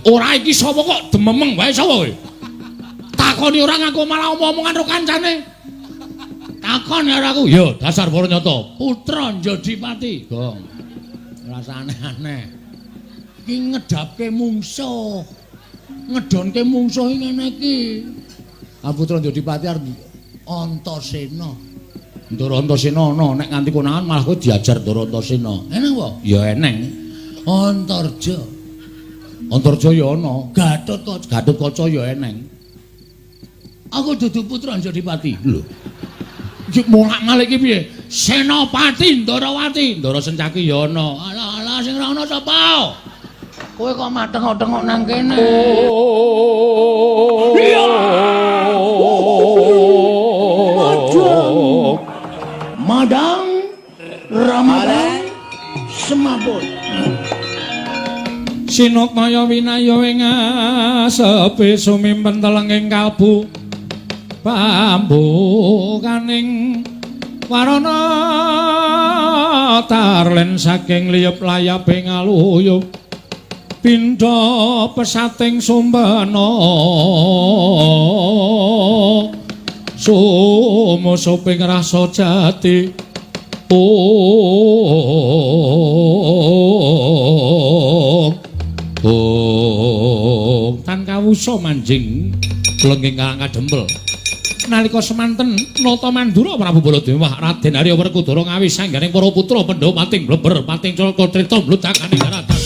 Ora iki sapa kok dememeng wae sapa kowe? Takoni ora ngaku malah omong-omongan karo kancane. Takon ya aku, ya dasar Waranyata, putra Jodipati. Gong. Rasane aneh. Iki ngedapke mungsuh. Ngedonke mungsuh iki ngene iki. Putra Jodipati arep Antasena. Ndara Antasena ana nek nganti konangan malah kowe diajar Ndara Antasena. Eneng apa? Ya eneng. Antarja. Antarja ya ana. Gatotkaca ya eneng. Aku dudu putra Jodipati. Lho. Iki molak-malik iki piye? Senopati Ndarawati, Ndara Sencaki ya ana. Alah sing ora ana sapa? Kowe kok mateng-tengok nang kene. Madang Ramadhan semabut. Sinukmaya winaya ing asepe sumimpen telenging kalbu. Pambukaning warana tarlen saking liyep layape ngaluyup pindha pesating sumbana sumusuping rasa jati tan kawusa manjing lengking kang kadempel nalika semanten nata mandura Prabu Baladéwa Raden Arya Werkudara ngawi sangganing para putra Pandhawa pating bleber pating Caka Trita mbludakaning daratan.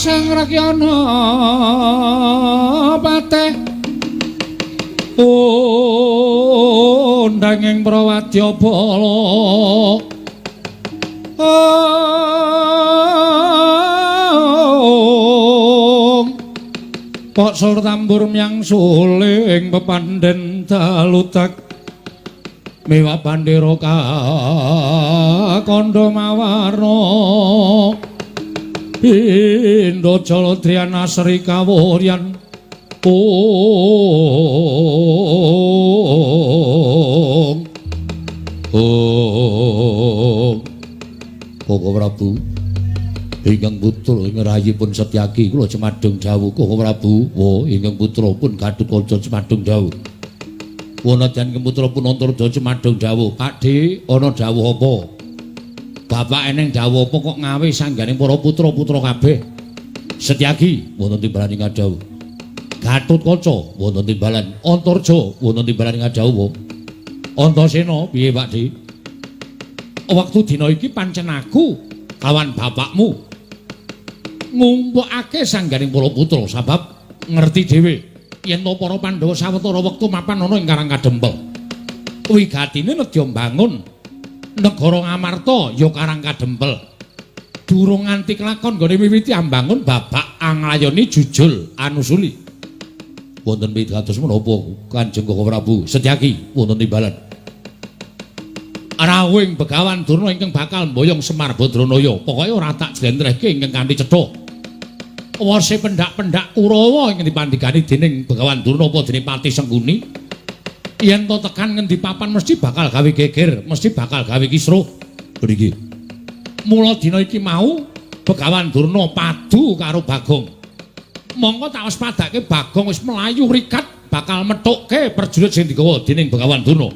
Sang Rakyana pateh undanging Prawadyabala Pok sur tambur myang suling pepandhen dalutak miwa bandera kandha mawarna Pindha Jaladriyana Sri Kawuryan Koko Prabu ingkang putra ing rayipun Setyaki kula Cemadung dawuh Koko Prabu ingkang putra pun Gatotkaca Cemadung dawuh Wanajan ingkang putra pun Antarja Cemadung dawuh Pakde ana dawuh apa Bapak eneng dawuh apa kok ngawe sangganing para putra-putra kabeh. Setyaki wonten timbalan ing dawuh. Gatotkaca wonten timbalan, Antarja wonten timbalan ing dawuh. Antasena piye Pakde? Wektu dina iki pancen aku lawan bapakmu ngumpulake sangganing para putra sebab ngerti dhewe yen to para Pandhawa sawetara wektu mapan ana ing Karang Kadempel. Wigatine nedya mbangun negara Ngamarta ya Karang Kadempel. Durung nganti kelakon nggone miwiti ambangun babak anglayoni jujul anusuli. Wonten pitados menapa Kanjeng Koko Prabu Setyaki wonten timbalan. Rawuhing Begawan Durna ingkang bakal mboyong Semar Badranaya pokoke ora tak jlentrehke ingkang kanthi cetha. Wase pendak-pendak Kurawa ingkang dipandhigani dening Begawan Durna apa dening Pati Sengkuni. Yen to tekan ngendi papan mesti bakal gawe geger, mesti bakal gawe kisruh. Mriki. Mula dina iki mau Begawan Durna padu karo Bagong. Monggo tak wis padake Bagong wis melayu rikat bakal methukke prajurit sing digawa dening Begawan Durna.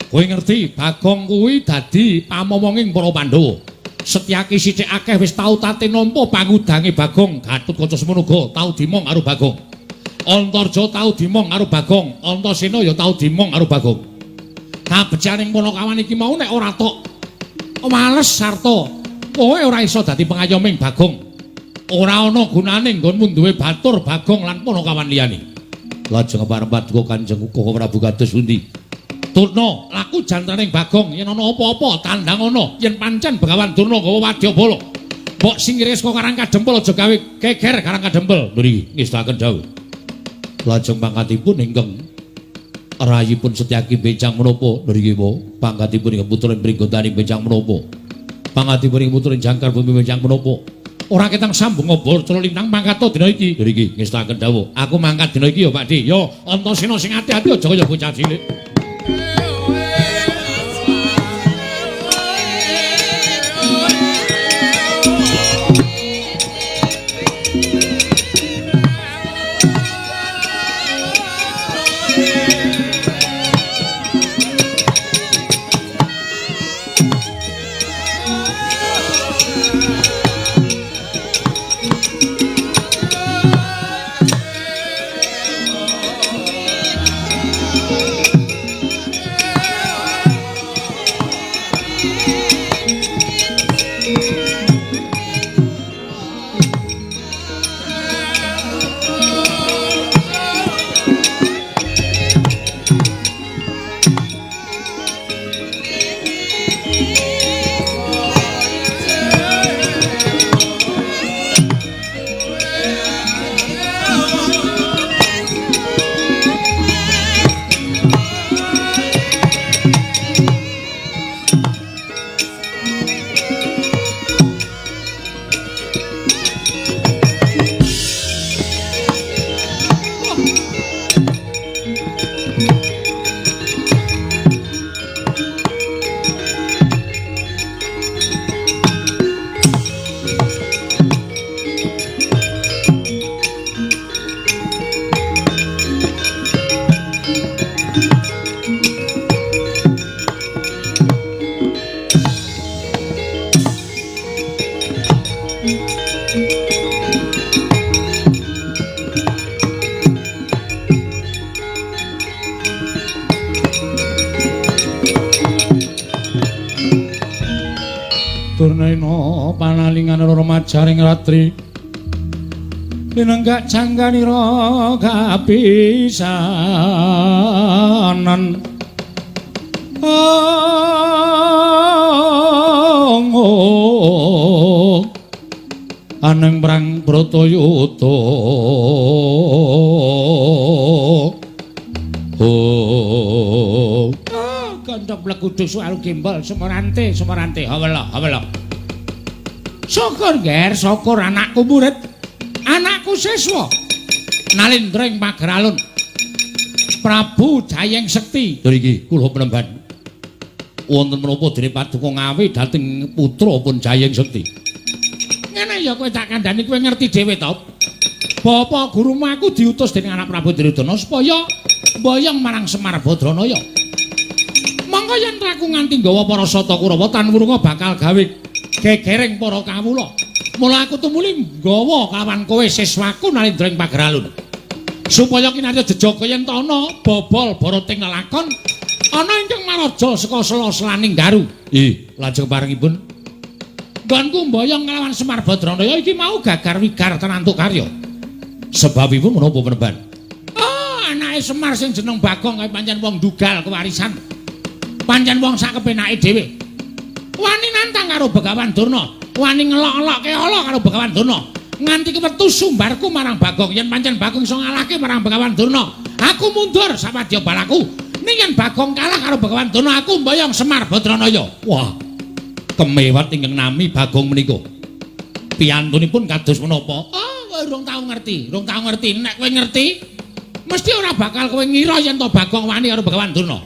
Kowe ngerti Bagong kuwi dadi pamomonging para Pandhawa. Setyaki sithik akeh wis tau tate nampa pangudange Bagong, Gatotkaca semono uga tau dimong karo Bagong. Antarja tau dimong karo Bagong, Antasena ya tau dimong karo Bagong. Kabejaning Panakawan iki mau nek ora tok males sarta kowe ora iso dadi pengayoming Bagong. Ora ana gunane nggonmu duwe batur Bagong lan Panakawan liyane. Lajeng parempat kok Kanjeng Koko Prabu kados pundi? Durna laku jantaning Bagong yen ana apa-apa tandang ana yen pancen Begawan Durna gawa wadyabala. Mbok singkire saka Karang Kadempel aja gawe geger Karang Kadempel. Mriki ngestaken dawuh. Lajeng pangkatipun ingkang rayipun Setyaki Benjang menapa mriki po pangkatipun ingkang putra Pringgotaning Benjang menapa. Pangkatipun ingkang putra Jangkar Bumi Benjang menapa. Ora ketang sambung ngobor cara lintang mangkat dina iki. Mriki ngestaken dawuh. Aku mangkat dina iki ya Pakdi. Ya Antasena sing ati-ati aja kaya bocah cilik. Durnaena panalingan remajaring ratri pinenggak jangganira kapisanan aneng perang Bratayuda Gandhap Blekuduk soal gimbal Semerante hawala syukur ger syukur anakku murid anakku siswa Nalindring Pageralun Prabu Jayeng Sekti mriki kula penemban wonten menapa dene Paduka Ngawi dhateng putra pun Jayeng Sekti ngene ya kowe tak kandhani kowe ngerti dhewe to Bapak gurumu aku diutus dening anak Prabu Duryudana supaya mboyong marang Semar Badranaya. Mangka yen aku nganti nggawa para Sata Kurawa tan wurunga bakal gawe gegering para kawula. Mula aku tumuli nggawa kawan kowe siswaku Nalindring Pageralun. Supaya kinarya jejaka yen ana bobol boroting lelakon ana ingkang maraja saka sela-selaning garu. Lajeng parengipun nggonku mboyong nglawan Semar Badranaya iki mau gagar wigar tenantuk karya. Sebabipun menapa peneban? Oh, anake Semar sing jeneng Bagong kae pancen wong dugal kewarisan. Pancen wong sak kepenake dhewe. Wani nantang karo Begawan Durna, wani ngelok-elokke ala karo Begawan Durna. Nganti kewetu sumbarku marang Bagong, yen pancen Bagong iso ngalahke marang Begawan Durna, aku mundur sapadya balaku. Ning yen Bagong kalah karo Begawan Durna, aku mboyong Semar Badranaya. Wah, kemewat ingkang nami Bagong menika. Piyantunipun kados menapa? Oh, rung tau ngerti. Nek kowe ngerti, mesti ora bakal kowe ngira yen to Bagong wani karo Begawan Durna.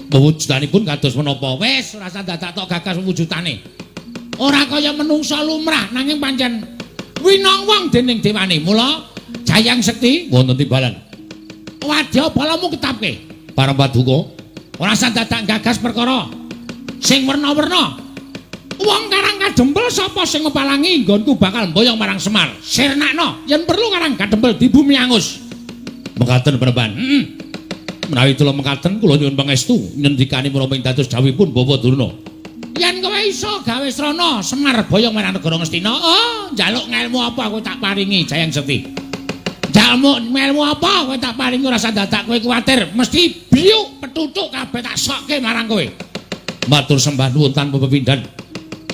Wujudanipun kados menapa? Wis ora usah dadak tok gagas wujudane. Ora kaya menungsa lumrah nanging pancen winong wong dening dewane. Mula Jayang Sekti wonten timbalan. Wadya balamu ketapke. Para paduka, ora usah dadak gagas perkara sing werna-werna. Wong Karang Kadempel sapa sing ngepalangi nggonku bakal mboyong marang Semar. Sirnakno yen perlu Karang Kadempel di bumi angus. Mekaten peneban. Menawi kula mekaten kula nyuwun pangestu ngendikani menapa ing dados dawuhipun Bawa Durna. Yen kowe iso gawe srana Semar boyong marang negara Ngastina, njaluk ngelmu apa kowe tak paringi Jayang Sekti. Njaluk ngelmu apa kowe tak paringi ora usah dadak kowe kuwatir, mesti biuk petutuk kabeh tak sokke marang kowe. Matur sembah nuwun tanpa pepindhan.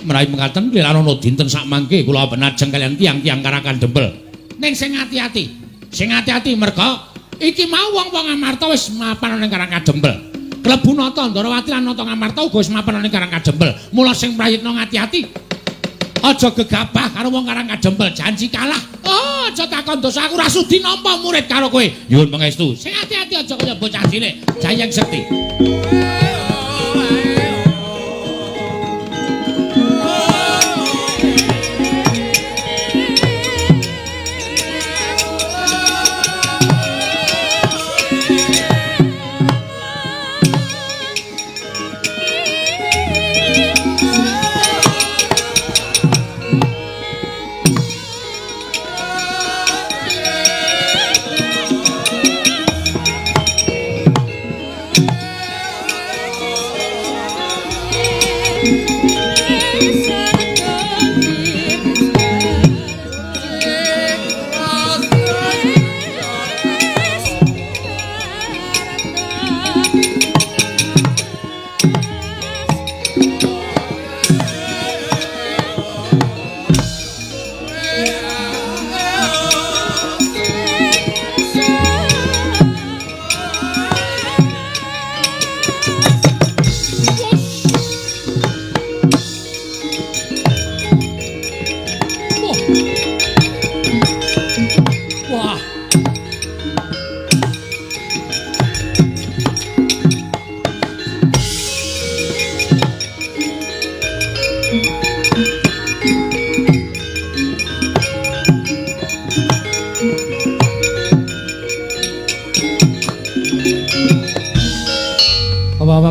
Menawi mekaten kelirana dinten sak mangke kula benajeng kalian tiang-tiang Karang Kadempel. Ning sing ati-ati. Sing ati-ati merga iki mau wong-wong Amarta wis mapan ning Karang Kadempel. Klebu Nata Ndarawati lan Nata Ngamarta uga wis mapan ning Karang Kadempel. Mula sing prayitna ngati-ati. Aja gegabah karo wong Karang Kadempel, janji kalah. Oh, aja takon dosa aku ora sudi nampa murid karo kowe. Nyuwun pangestu. Sing ati-ati aja kaya bocah cilik. Jayang Sekti.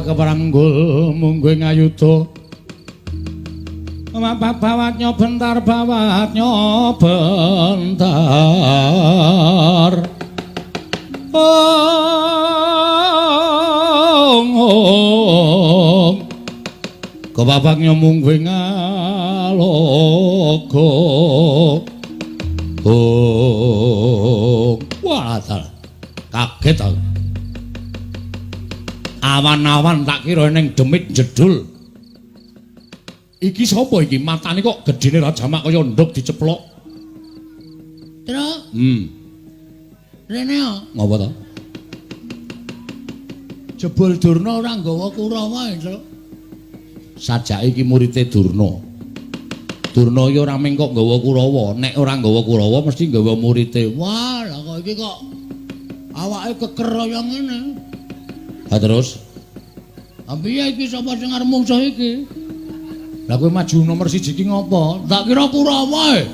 Keparanggul mungguing ayuda bawatnya bentar kebabaknya mungguing alogo walah kaget aku. Awan-awan tak kira ning demit jedul. Iki sapa iki? Matane kok gedene Raja Mak kaya nduk diceplok. Truk. Rene yo. Ngapa to? Jebul Durna ora nggawa Kurawa, Truk. Sajake iki murite Durna. Durna ya ora mung kok nggawa Kurawa, nek ora nggawa Kurawa mesti nggawa murite. Wah, lah kok iki kok awake keker kaya ngene. Ha terus? Piye iki sapa sing arep mungsuh iki? Lah kowe maju nomor 1 iki ngopo? Tak kira Kurawa.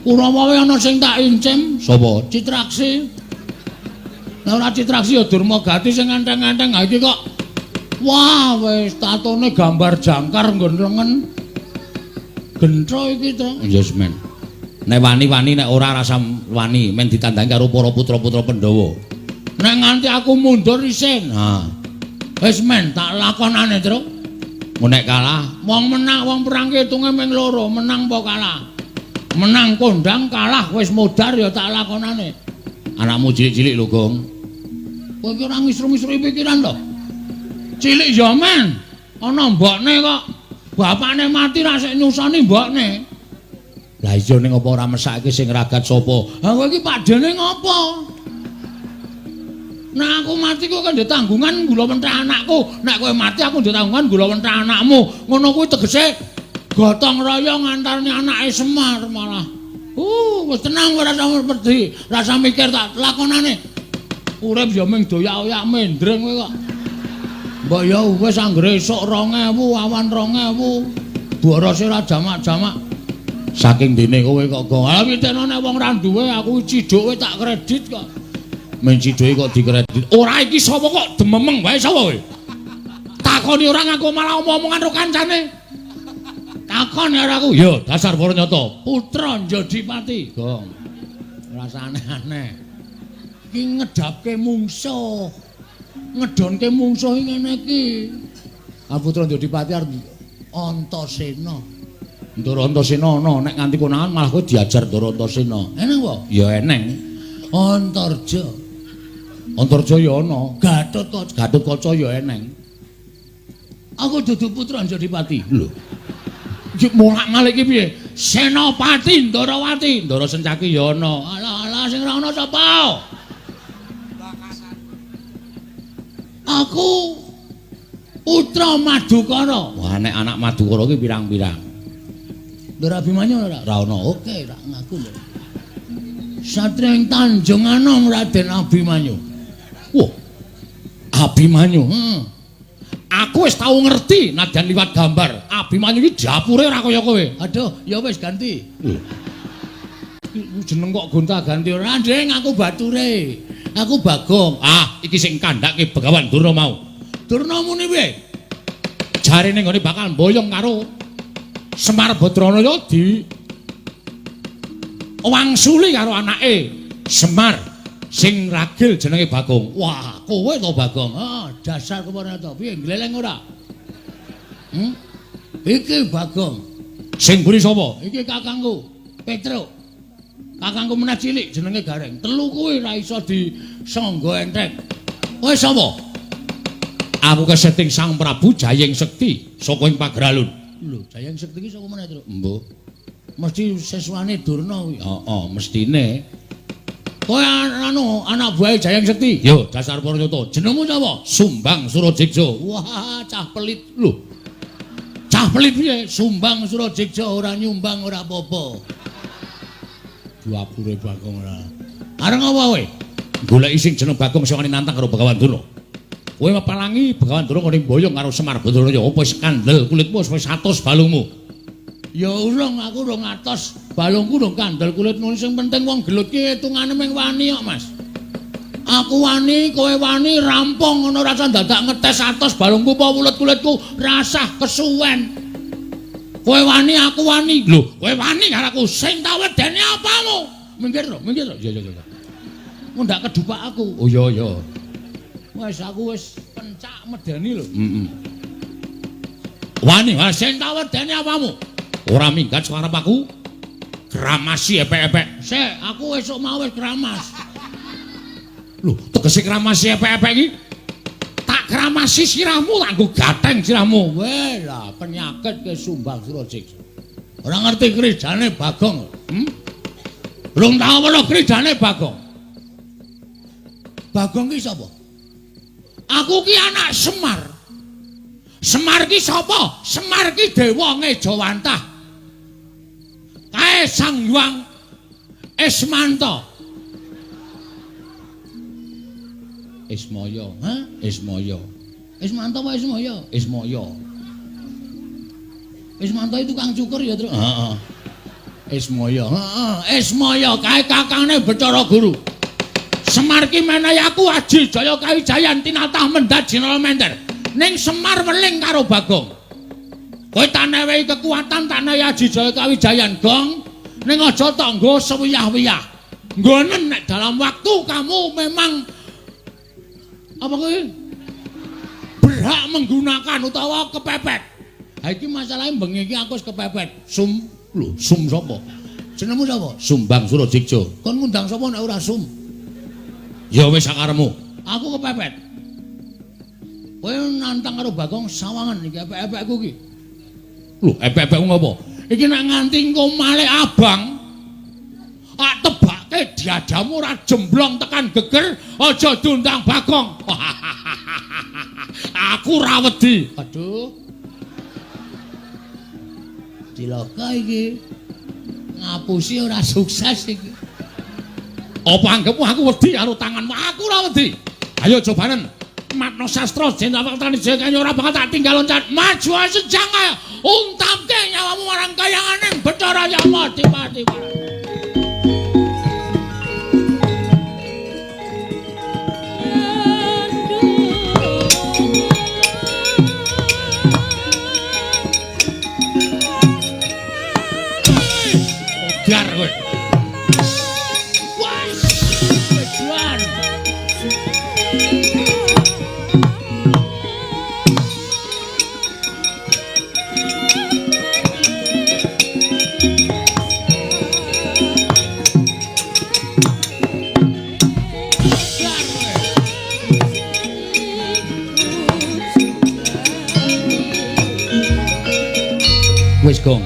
Kurawa wae ana sing tak incim. Sapa? Citraksi. Lah ora Citraksi ya Durmagati sing nganteng-nganteng. Ha iki kok wah wis tatone gambar jangkar nggon lengen. Gentro iki to. Yes men. Nek wani-wani nek ora rasa wani men ditandangi karo para putra-putra Pandhawa. Nek nganti aku mundur isin. Ha. Wis men tak lakonane, Truk. Nek kalah, wong menang wong perang hitunge ming loro, menang apa kalah. Menang kondang, kalah wis modar ya tak lakonane. Anakmu cilik-cilik lho, Gong. Kowe iki ora ngisru-ngisru pikiran to. Cilik ya men. Ana mbokne kok. Bapakne mati ra sik nyusoni mbokne. Lah iya ning apa ora mesake sing ragat sapa? Ha kowe iki padene ngopo? Nah aku mati kok kan tanggungan gula mentah anakku. Nek kowe mati aku tanggungan gula mentah anakmu. Ngono kuwi tegese gotong royong antarane anake Semar malah. Wis tenang ora usah pedhi, ora usah mikir tak lakonane. Urip ya mung doyak-oyak mendreng kowe kok. Mbok ya wis anggere esuk 2000, awan 2000. Borose ora jamak-jamak. Saking dene kowe kok go. Lah piteno nek wong ra duwe aku ciduk tak kredit kok. Men ciduke kok dikredit. Ora iki sapa kok dememeng wae sapa kowe? Takoni ora ngaku malah omong-omongan karo kancane. Takon ya aku, yo dasar Waranyata, putra Jodipati, Gong. Rasane aneh. Iki ngedapke mungsuh. Ngedonke mungsuh iki ngene iki. Putra Jodipati arep Antasena. Ndara Antasena ana nek nganti konangan malah kowe diajar Ndara Antasena. Eneng apa? Ya eneng. Antarja. Antarja ya ana. Gatotkaca ya eneng. Aku dudu putra Jodipati. Lho. Molak-malik iki piye? Senopati Ndarawati, Ndara Sencaki ya ana. Alah sing ora ana sapa? Aku putra Madukara. Wah nek anak Madukara iki pirang-pirang. Ndara Abimanyu ora ana. Oke, tak ngaku lho. Satriyaing Tanjung Anom Raden Abimanyu. Wah. Abimanyu. Aku wis tau ngerti nadyan liwat gambar. Abimanyu iki japure ora kaya kowe. Aduh, ya wis ganti. Jeneng kok gonta-ganti ora, Ndeng, aku bature. Aku Bagong. Iki sing kandhake Begawan Durna mau. Durna muni piye? Jarene nggone bakal mboyong karo Semar Badranaya di wangsuli karo anake Semar sing ragil jenenge Bagong. Wah, kowe to Bagong. Dasar Waranyata. Piye gleleng ora? Iki Bagong. Sing mburi sapa? Iki kakangku, Petruk. Kakangku meneh cilik jenenge Gareng. Telu kuwi ra iso disangga entek. Kowe sapa? Aku keseting Sang Prabu Jayeng Sekti saka ing Pagralun. Lho, Jayeng Sekti iki sapa meneh, Truk? Mbok. Mesti seswane Durna kuwi. Heeh, mestine. Kowe anak buah Jayeng Sekti. Yo, dasar Waranyata. Jenengmu sapa? Sumbang Surajigja. Wah, cah pelit lho. Cah pelit piye? Sumbang Surajigja ora nyumbang ora apa-apa. Duapure Bagong ora. Areng apa kowe? Goleki sing jeneng Bagong sing nantang karo Begawan Durna. Kowe mepalangi Begawan Durna kene boyong karo Semar Badranaya. Apa wis kandel kulitmu wis 100 balungmu? Ya urung, aku 200 balungku dong kandel kulitmu. Sing penting wong gelut ki hitungane mung wani kok, Mas. Aku wani, kowe wani, rampung ngono rasa dadak ngetes 100 balungku apa kulit-kulitku rasah kesuwen. Kowe wani, aku wani. Lho, kowe wani karo aku sing tak wedeni apamu? Minggir to, minggir to. Ya. Mun ndak kedupak aku. Oh iya. Wes aku wis pencak medeni lho. Wani, sing tak wedeni apamu? Ora minggat suarep aku. Kramasi epek-epek. Sik, aku esuk mau wis kramas. Lho, tegese kramasi epek-epek iki tak kramasi sirahmu, tak nggo gatheng sirahmu. Weh lah, penyakit ke Sumbang Surajigja. Ora ngerti kridane Bagong. Belum tahu apa kridane Bagong. Bagong ki sapa? Aku ki anak Semar. Semar ki sapa? Semar ki dewa Ngejawantah. Kae Sang Hyang Ismanta. Ismaya, Ismaya. Ismanta apa Ismaya? Ismaya. Ismanta itu tukang cukur ya, Truk? Heeh. Ismaya. Heeh, Ismaya kae kakangane Bathara Guru. Semar ki menehi aku Aji Jaya Kawijayan tinatah mendhat Jenderal Menter. Ning Semar weling karo Bagong. Kowe tak newehi kekuatan tak newehi Aji Jaya Kawijayan, Gong. Ning aja tok nggo sewiyah-wiyah. Nggonen nek dalam waktu kamu memang apa kuwi? Berhak menggunakan utawa kepepet. Ha iki masalahe bengi iki aku wis kepepet. Sum sapa? Jenengmu sapa? Sumbang Surajigja. Kon ngundang sapa nek ora Sum? Ya wis sakaremu. Aku kepepet. Kowe nantang karo Bagong sawangan iki epek-epekku iki. Lho, epek-epekku ngopo? Iki nek nganti engko malih abang. Tak tebake diadamu ora jemblong tekan geger, aja diundang Bagong. Aku ra wedi. Aduh. Cilaka iki. Ngapusi ora sukses iki. Apa anggapmu aku wedi karo tanganmu? Aku ora wedi. Ayo cobanen. Matno sastra jenderal Waktani Jayakaya ora bakal tak tinggal loncat. Maju sejang ae. Untapke nyawamu marang kayanganing Bathara Yama Dipati. Biar kowe.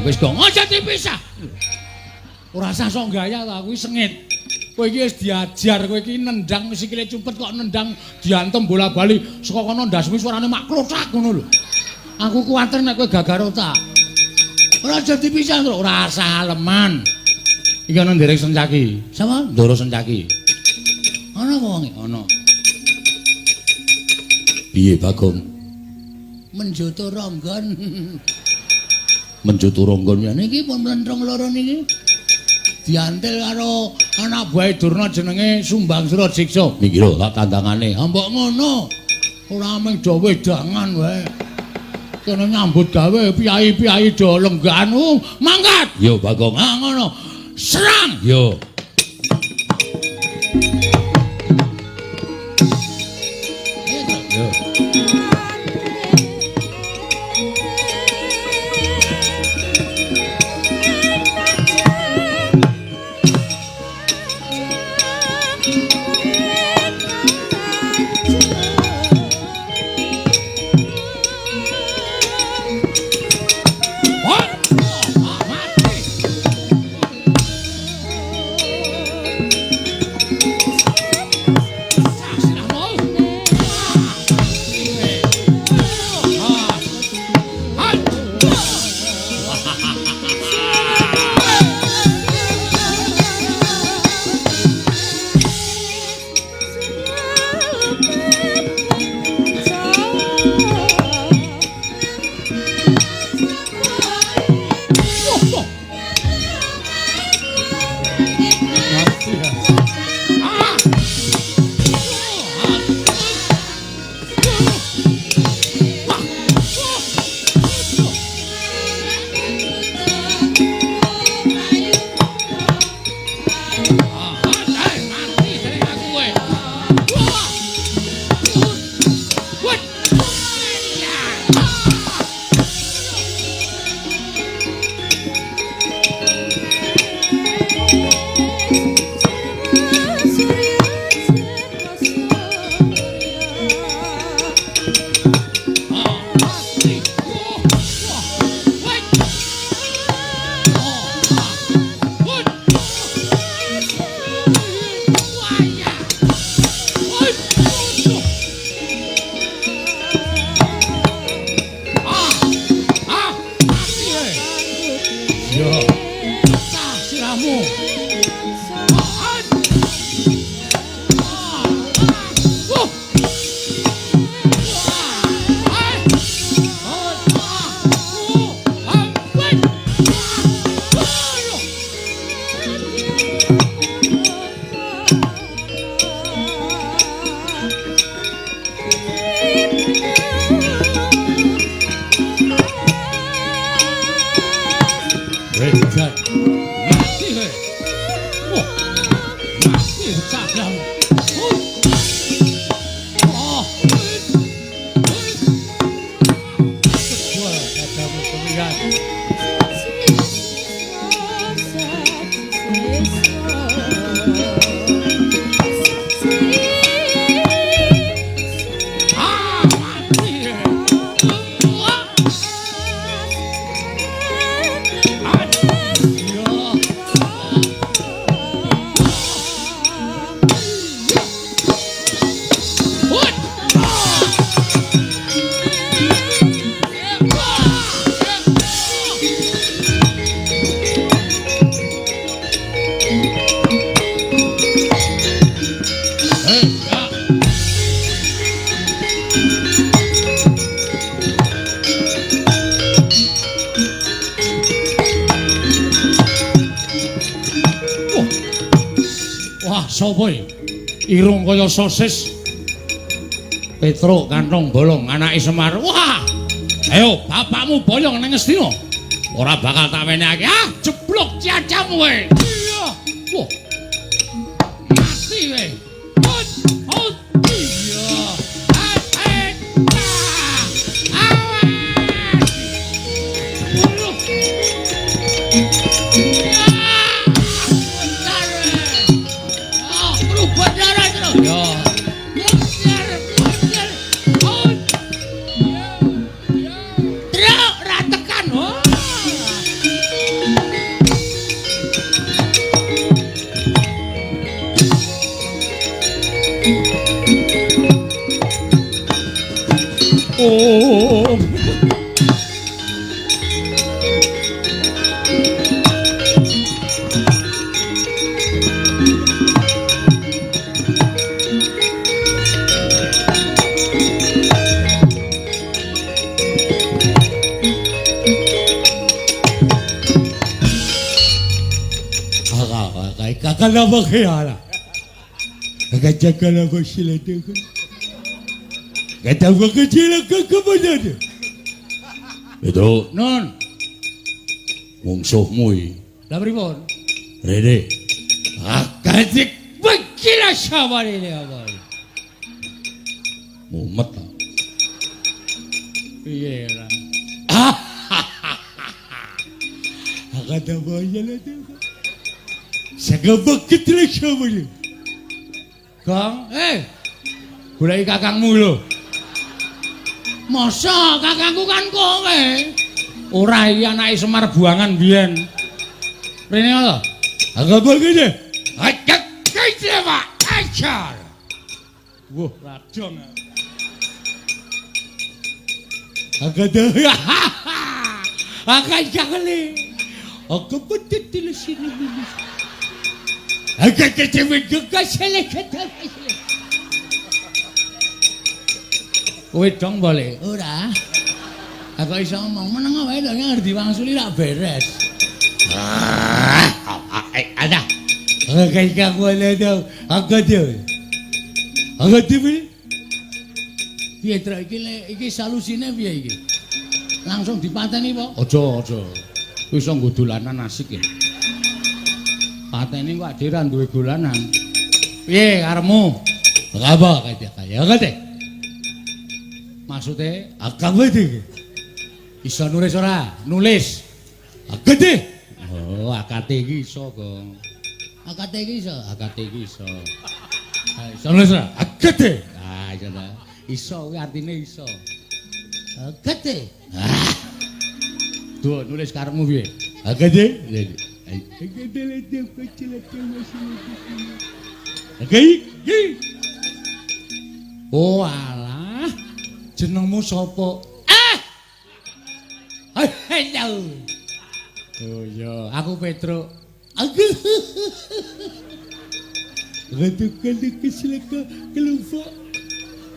Wis gong, aja dipisah. Ora usah sok gaya ta, kuwi sengit. Kowe iki wis diajar, kowe iki nendang sikile cupet kok nendang diantem bola-bali saka kono ndasmu suarane mak klothak ngono lho. Aku kuwatir nek kowe gagar otak. Ora aja dipisah, ora usah aleman. Iki ana nderek Sencaki. Sapa? Ndoro Sencaki. Ana apa wong? Ana. Piye Bagong? Menjoto ronggon. Menjoto ronggon ya niki pun mlentrong loro niki. Diantil karo anak buah Durna jenenge Sumbangsra Jiksa. Niki lho tak tandangane. Mbok ngono. Ora mung do wedangan wae. Kene nyambut gawe piyai-piyai do lenggan. Mangkat. Yo Bagong. Ah ngono. Serang. Yo. Yo. Sopo iki? Irung kaya sosis. Petruk kantong bolong anake Semar. Wah! Ayo bapakmu boyong nang Ngastina. Ora bakal tak wenehake. Ah, jeblok ciacamu kowe. Iya. Wah. Mati kowe. Hot, hot. Iya. Oh. Kakak nama kaya kakak jaga nama sila tu. Kata apa kecil kakak mana dia? Itu non mungsuhmu ini. Dah pripun? Rede. Akadik begila sabar ini apa? Mumet. Iya lah. Agak ada banyak lah tu. Sagabak kecil sama dia. Kang, goleki kakangmu lho. Masa kakangku kan kowe. Ora iki anake Semar Buangan biyen. Rene lho. Agak begini. Agak kecil Pak. Ajar. Wah, radong. Agak dah. Agak jagale. Agak betul di sini. Agak kecil juga seleket. Kowe dong boleh. Ora. Aku iso ngomong meneng wae lho ngerti wangsuli rak beres. Ada. Agak aku le do. Agak do. Agak piye? Piye tra iki salusine piye iki? Langsung dipateni po? Aja. Kowe iso nggo dolanan asik ya. Pateni kok ade ra duwe dolanan. Piye karepmu? Apa kaya deh. Maksudnya, agak gede. Iso nulis ora? Nulis. Gede. Oh, akate iki iso, Gong. Akate iki iso. Iso nulis ora? Gede. Ah, iso ta. Iso kuwi artine iso. Gede. Tuh, nulis karepmu piye? Gede. Gede lede kecil masih. Oh, alah. Jenengmu sapa? Halo. Oh iya, aku Petro. Aku. Retukan keselaka kelupuk.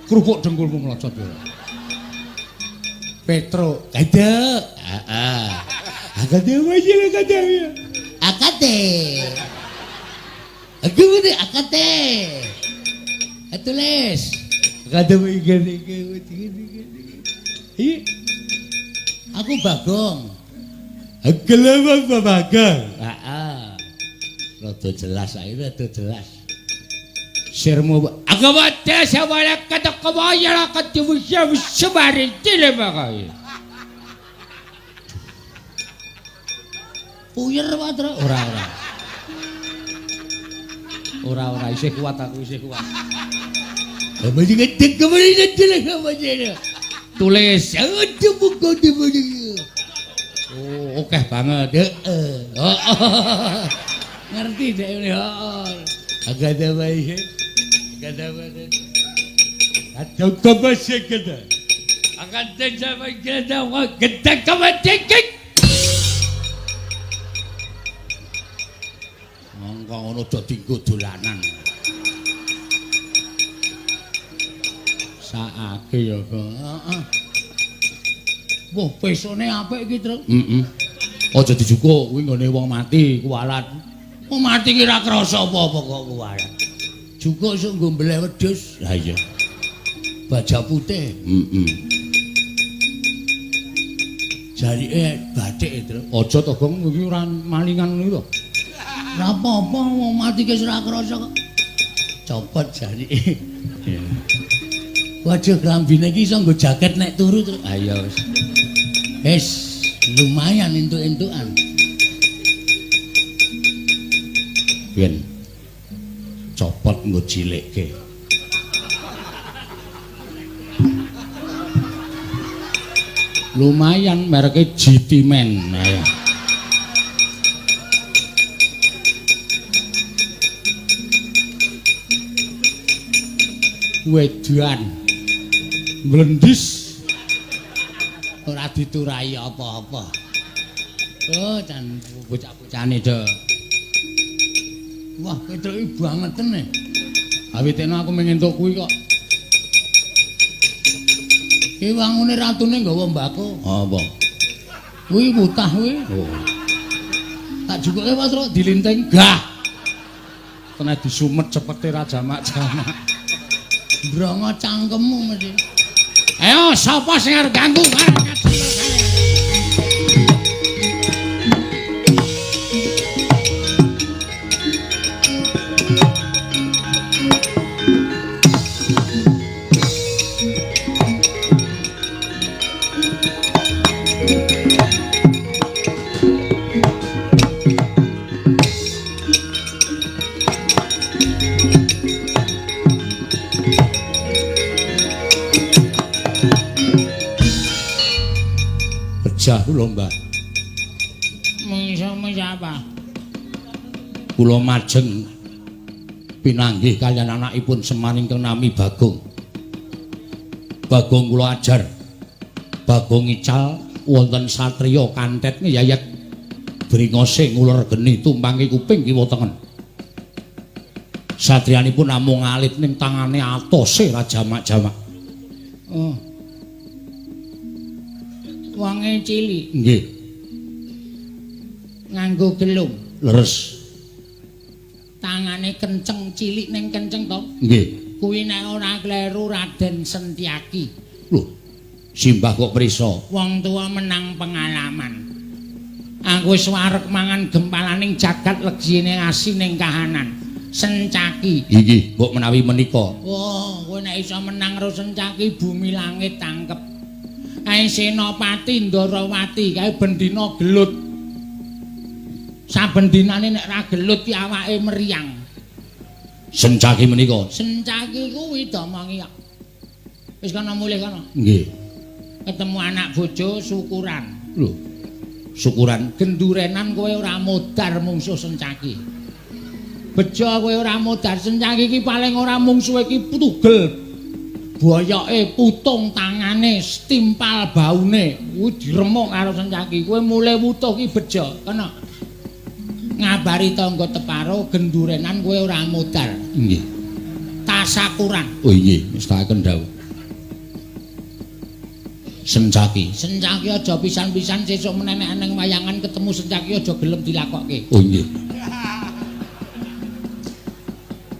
Kerupuk dengkulmu melocot ya. Petro, ada. Akade aja akade ya. Akade. Aku ini akade. Tulis. Akade gini. Iya. Aku Bagong. Kelapa Bagong. Rada jelas ae, rada jelas. Sirmu aku wae sawala kata kawaya kata wis sebare tele bae. Puyer wae ora isih kuat aku isih kuat. Apa iki gedhe kemene tele kemene. Tulis aduh buku di mana. Oh, oke banget. Ngerti deh ini. Agak ada baik. Ada kebasih kita. Akan terjadi kita kita kebasih. Monggo ngono dadi dolanan. Saake ya kok. Wah, pesone apik iki, Truk. Aja dijukuk, kuwi nggone wong mati, kuwalat. Wong mati ki ra krasa apa-apa kok kuwi. Juga sok nggo mbleh wedhus. Ha iya. Baja putih. Jarike bathik to. Aja to, Gong, iki ora malingan ngono to. Ora apa-apa wong mati ki ora krasa kok. Copot jarike. Waduh klambine iki iso nggo jaket nek turu to. Ha iya wis. Wis lumayan entuk-entukan. Yen copot nggo cilikke. Lumayan mereke GT Men. Ayo. Wedan mlendis ora diturai apa-apa. Oh, jan bocah-bocahane do. Wah, ketroki banget tenan. Awitene aku mengentuk kuwi kok. Ki wangune ratune nggawa mbako. Apa? Kuwi mutah kuwi. Oh. Tak jukuke Mas Ro dilinteng gah. Kena disumet cepete ra jamak-jamak. Brongo cangkemmu mesti. Ayo sapa sing arep ganggu karo kula Mbah. Mengisa apa? Kula majeng pinanggih kaliyan anakipun Semar ingkang nami Bagong. Bagong kula ajar. Bagong ical wonten satriya kantet ngeyayat bringose ngulur geni tumpangi kuping kiwa tengen. Satriyanipun namung alit ning tangane atose ra jamak-jamak. Oh. Wange cilik. Nggih. Nganggo gelung. Leres. Tangane kenceng cilik ning kenceng to? Nggih. Kuwi nek ora kleru Raden Sentyaki. Lho. Simbah kok prisa? Wong tua menang pengalaman. Aku wis wareg mangan gempalaning jagat legjine asi ning kahanan. Sencaki. Iki, mbok menawi menika. Wah, kowe nek iso menang karo Sencaki bumi langit tangkep. Kae Senopati Ndarawati kae bendina gelut. Saben dinane nek ra gelut ki awake meriang. Sencaki menika. Sencaki kuwi domongi kok. Wis kana mulih kana. Nggih. Ketemu anak bojo syukuran. Lho. Syukuran gendurenan kowe ora modar mungsuh Sencaki. Bejo kowe ora modar Sencaki ki paling ora mungsuhe ki tugel. Boyoke putung tangane stimpal baune kuwi diremuk karo Sencaki. Kowe mulai wutuh ki bejo, kena. Ngabari tangga teparo gendurenan kowe ora modar. Nggih. Tasakuran. Oh nggih, wis tak kendhawuh. Sencaki. Sencaki aja pisan-pisan sesuk meneh nek nang wayangan ketemu Sencaki aja gelem dilakokke. Oh nggih.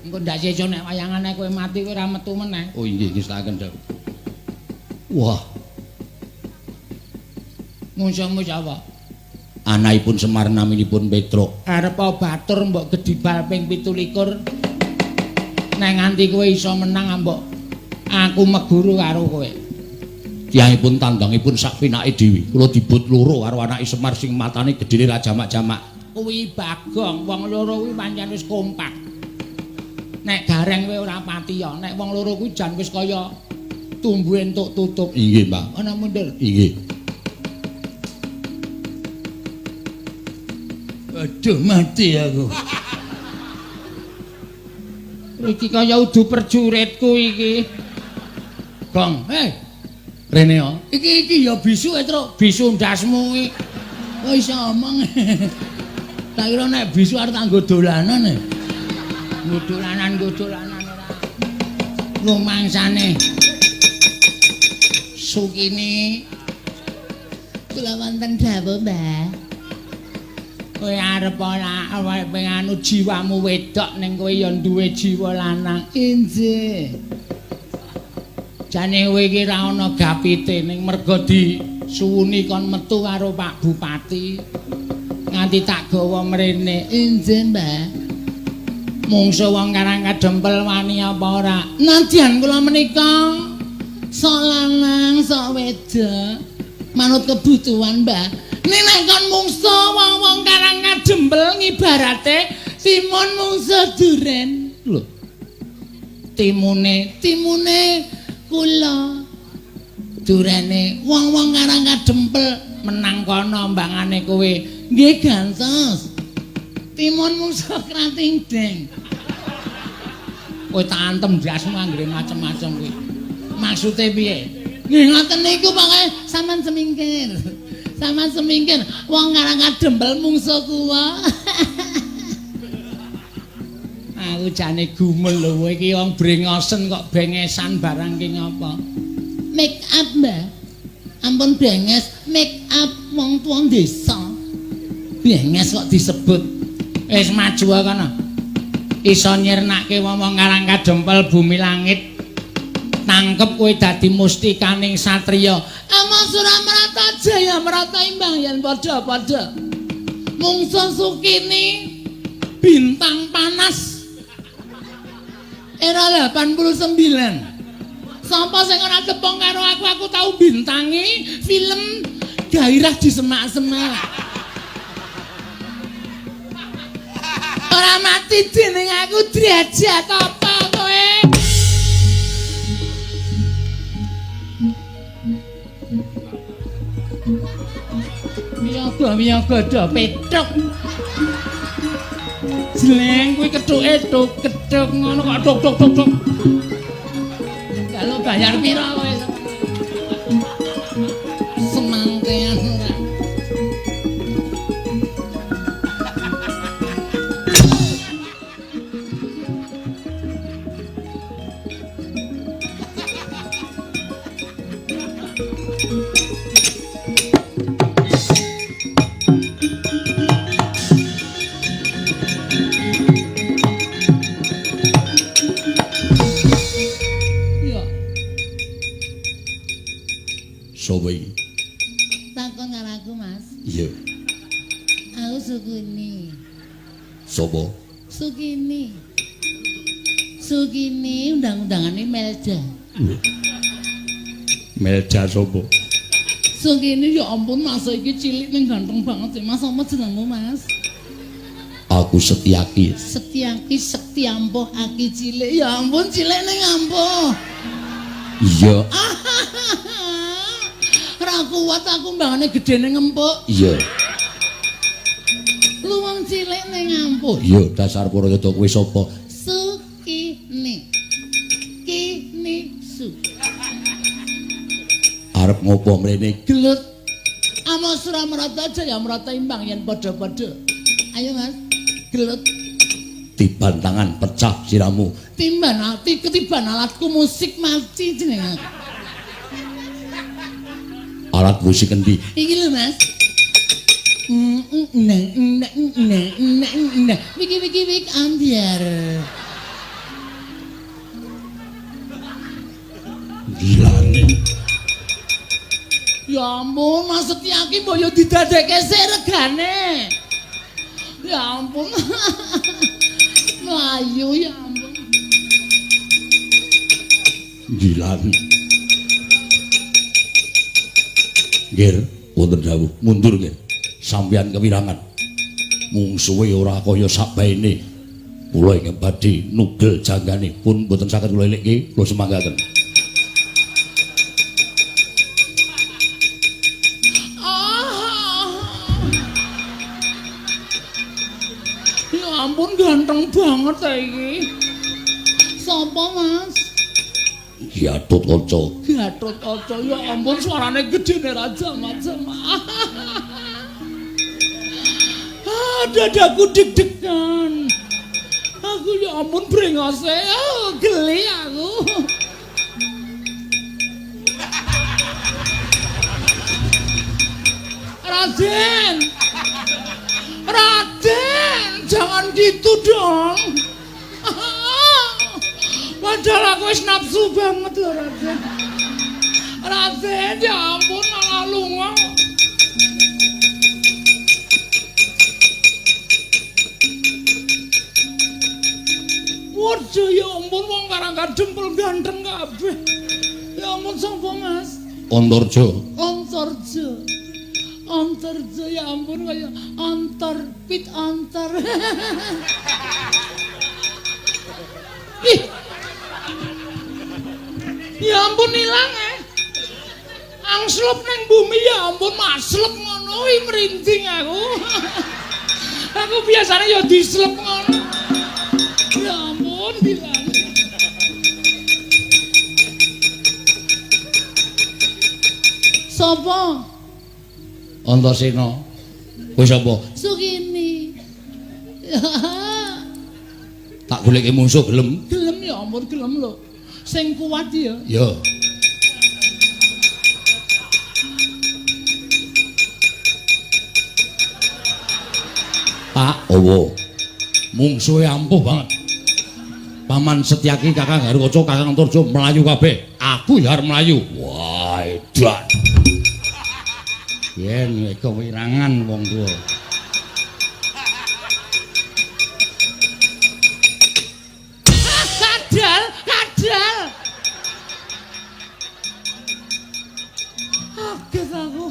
Engko ndak sesuk nek wayangane kowe mati kowe ora metu meneh. Oh nggih, wis tak kendhawuh. Wah. Musa-musa apa? Anakipun Semar naminipun Petruk. Arep batur mbok gedibal ping 17. Nek nganti kowe iso menang mbok aku meguru karo kowe. Tiyangipun tandangipun sak pinake dhewe. Kula dibut loro karo anake Semar sing matane gedhene ra jamak-jamak. Kuwi Bagong, wong loro kuwi pancen wis kompak. Nek gareng kowe ora patiya, nek wong loro kuwi jan wis kaya tumbuh entuk tutup. Inggih, Mbak. Ana mundur. Inggih. Aduh mati aku. Iki kaya udu perjuritku iki. Gong, Rene yo. Iki ya bisu Truk, bisu ndasmu iki. Kok iso omong. Tak kira nek bisu arep nggo dolanan. Nggo dolanan ora. Rumangsane. Sukini. Kula wonten dawuh, Mbah. Kowe arep ora anu jiwamu wedok ning kowe ya duwe jiwa lanang. Inje. Jane kowe iki ra ana gapite ning mergo disuwuni kon metu karo Pak Bupati. Nganti tak gawa mrene. Inje, Mbah. Mungsu wong Karang Kadempel wani apa ora? Nadyan kula menika sok lanang, sok wedok. Manut kebutuhan, Mbah. Nek kon mungsu wong-wong Karang Kadempel ngibarate timun mungsu duren. Lho. Timune kula. Durene wong-wong Karang Kadempel menang kono mbangane kowe. Nggih gantos. Timun mungsu krating deng. Kowe tak antem jasmu anggere macem-macem kuwi. Maksude piye? Nggih ngoten niku pokoke sampean semingkir. Sama semingkir wong Karang Kadempel mungsu kuwa. Aku jane gumul lho iki wong brengosen kok bengesan barang ki ngapa? Make up, Mbah. Ampun benges, make up wong tuwa desa. Benges kok disebut. Wis maju kono. Iso nyirnake wong Karang Kadempel bumi langit. Tangkep kowe dadi mustikaning satriya. Ama Suramarata Jaya Marata imbang yen padha-padha. Mungsu Sukini bintang panas. Era 89. Sapa sing ora tepung karo aku tau bintangi film Gairah di Semak-semak. Ora mati dening aku derajat apa kowe? Miyaga do petuk. Jleng kuwi kethuke kedhuk ngono kok tuk. Kalau bayar pira kowe? Semangkean ora. Sopo iki? Takon karo aku, Mas. Iya. Aku Sukini. Sopo? Sukini. Sukini undang-undangane Melja. Melja sopo? Sukini ya ampun Mas iki cilik ning ganteng banget sih Mas. Apa jenengmu, Mas? Aku Setyaki. Setyaki Setyampuh aki cilik. Ya ampun cilik ning ampuh. Iya. Ora kuat aku mbangane gedene ngempuk. Iya. Lu wong cilik ning ampuh. Iya, dasar Purwoyoto kuwi sapa? Sukini. Kini su. Arep ngopo mrene? Gelut. Ama Suramarata Jaya Marata imbang yen padha-padha. Ayo Mas. Gelut. Tiban tangan pecah siramu. Timban ati ketiban alatku musik mati jeneng. Alat musik endi? Iki lho Mas. Wiki ambiar. Gilane. Ya ampun, Mas Setyaki mbok yo didadekke sik regane. Ya ampun. Melayu ya ampun. Gilane. Nggih, wonten dawuh, mundur nggih. Sampeyan kewirangan. Mungsuhe ora kaya sakbaene. Kula ingkang badhe nugel janggane pun boten saged kula elekke, kula semanggaken. Ya ampun ganteng banget ta iki. Sapa, Mas? Gatot Kaca. Gatot Kaca. Ya ampun suarane gedene raja macam. Dadaku deg-degan. Aku ya ampun brengose. Geli aku. Raden. Raden, jangan gitu dong. Padahal aku wis nafsu banget loh, Raden. Raden, ya ampun malah lunga. Waduh, ya ampun wong karang dempel ganteng kabeh. Ya ampun sapa, Mas? Antarja. Antarja. Antarja, ya ampun kaya antar pit antar. Ih. Ya ampun ilang Angslep nang bumi ya ampun maslep ngono iki merinding aku. Aku biasanya ya dislep ngono. Ya ampun bilang. Sapa? Antasena. Kowe sapa? Sugini. Tak goleki musuh gelem. Gelem ya ampun gelem lho. Sing kuat ya. Ya. Pak Awa. Mungsuhe ampuh banget. Paman Setyaki Kakang Garukaca Kakang Antarja melayu kabeh. Aku ya arep melayu. Wah, edan. Yen kewirangan wong tuwa. Kadal, kadal. Kaget aku.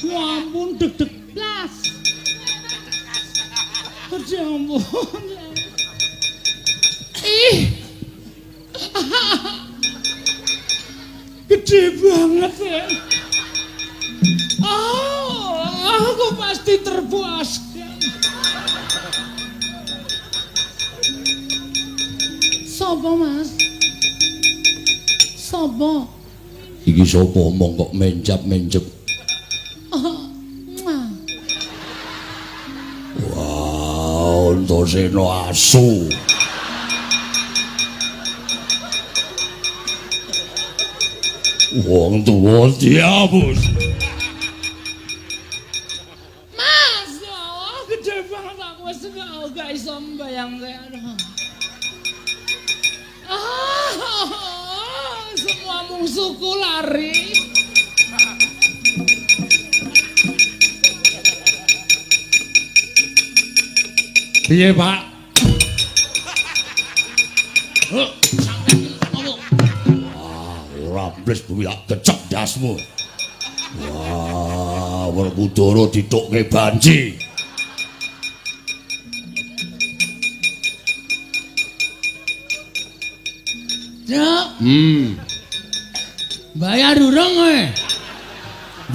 Ya ampun deg-deg blas. Ya ampun. Ih. Gede banget ya. Oh, aku pasti terpuaskan. Sopo, Mas? Sopo? Iki sapa omong kok mencap-mencep. Wow, Antasena asu. Wong tuwa diabus. Mas, oh, gede banget aku wis gak iso mbayangke. Semua musuhku lari. Piye, Pak? Ora bles buwilak kecerdasmu. Wah, Werkudara ditukke banci. Cuk, Bayar durung kowe?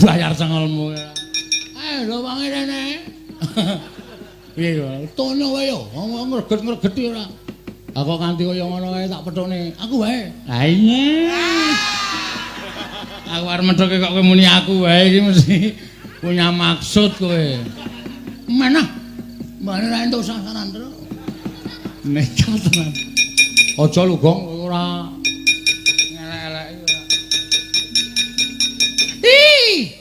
bayar cengelmu. Lho wangi rene. Piye kok? Tono wae yo, wong ngreget-ngregeti ora. Aku nganti kaya ngono wae tak pethone. Aku wae. Lah iya. Aku arep methoke kok kowe muni aku wae iki mesti punya maksud kowe. Mana? Mbane ra entuk sasaran terus. Nekat tenan. Aja lu, Gong, ora ngelek-elek ora. Ih!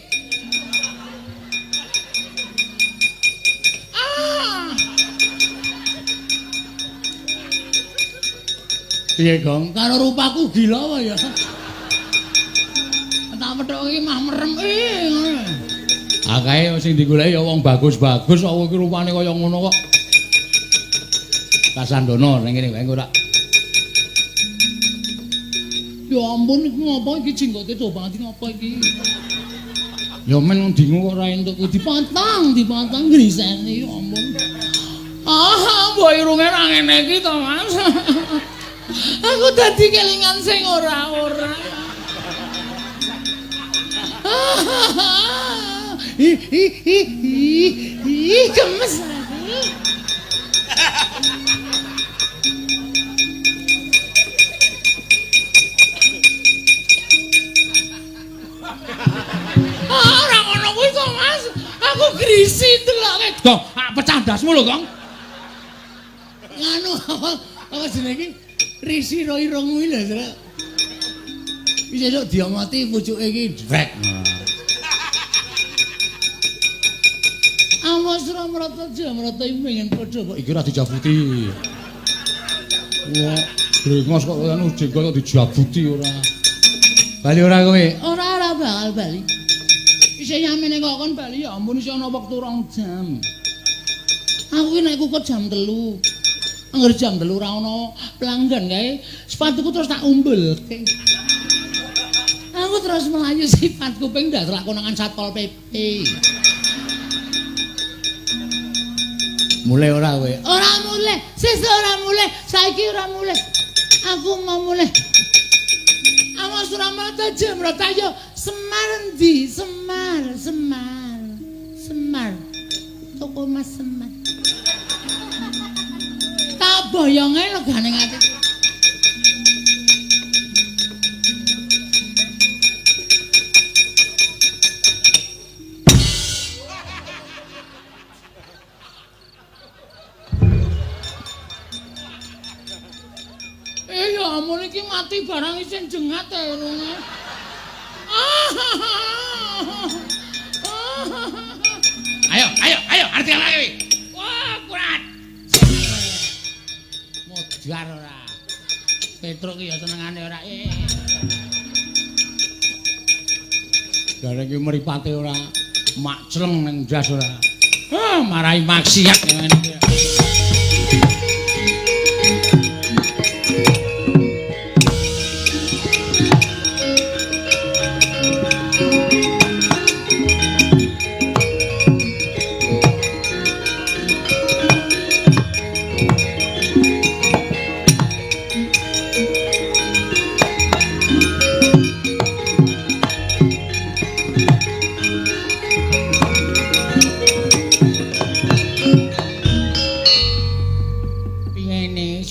Piye, Gong? Karo rupaku gila wae ya. Tak pethok iki mah merem ngono. Akae sing digoleki ya wong bagus-bagus kok iki rupane kaya ngono kok. Kasandana ning kene wae engko tak. Ya ampun iki ngopo iki jenggote banget ngopo iki? Ya men ndingu kok ora entuk Dipantang griseni ya ampun. Mbok irunge ra ngene iki to, Mas. Aku dadi kelingan sing ora-ora. Gemes aku. Ora ngono kuwi kok, Mas. Aku grisi deloke. Gong, pecah ndasmu lho, Gong. Nganu apa jenenge iki? Risi ro irung kuwi lho, Srek. Wis esuk diomoti pucuke iki drek. Awas Ramrata Jamrata pengen padha kok iki ora dijabuti. Wah, brengos kok anu jenggot kok dijabuti ora. Bali ora kowe? Ora bakal bali. Isih nyamene kok kon bali ya ampun isih ana wektu 2 jam. Aku ki nek kukut jam 3. Angger jam 3 ora ana pelanggan kae, sepatuku terus tak umbelke. Aku terus melayu sifatku ping ndak konangan Satpol PP. Mulai ora kowe? Ora mulai, sesuk ora mulai, saiki ora mulai. Aku mau mulai. Awas Ramrata Jamrata yo Semar endi? Semar. Toko Mas Semar. Tak boyonge legane atiku. Ya ampun iki mati barang isin jengat e urunge. Ayo, arti lagi. Wah, kurat. Modar ora. Petruk ki ya senengane ora. Gareng ki mripate ora makcleng ning ndas ora. Marahi maksiat ngene iki.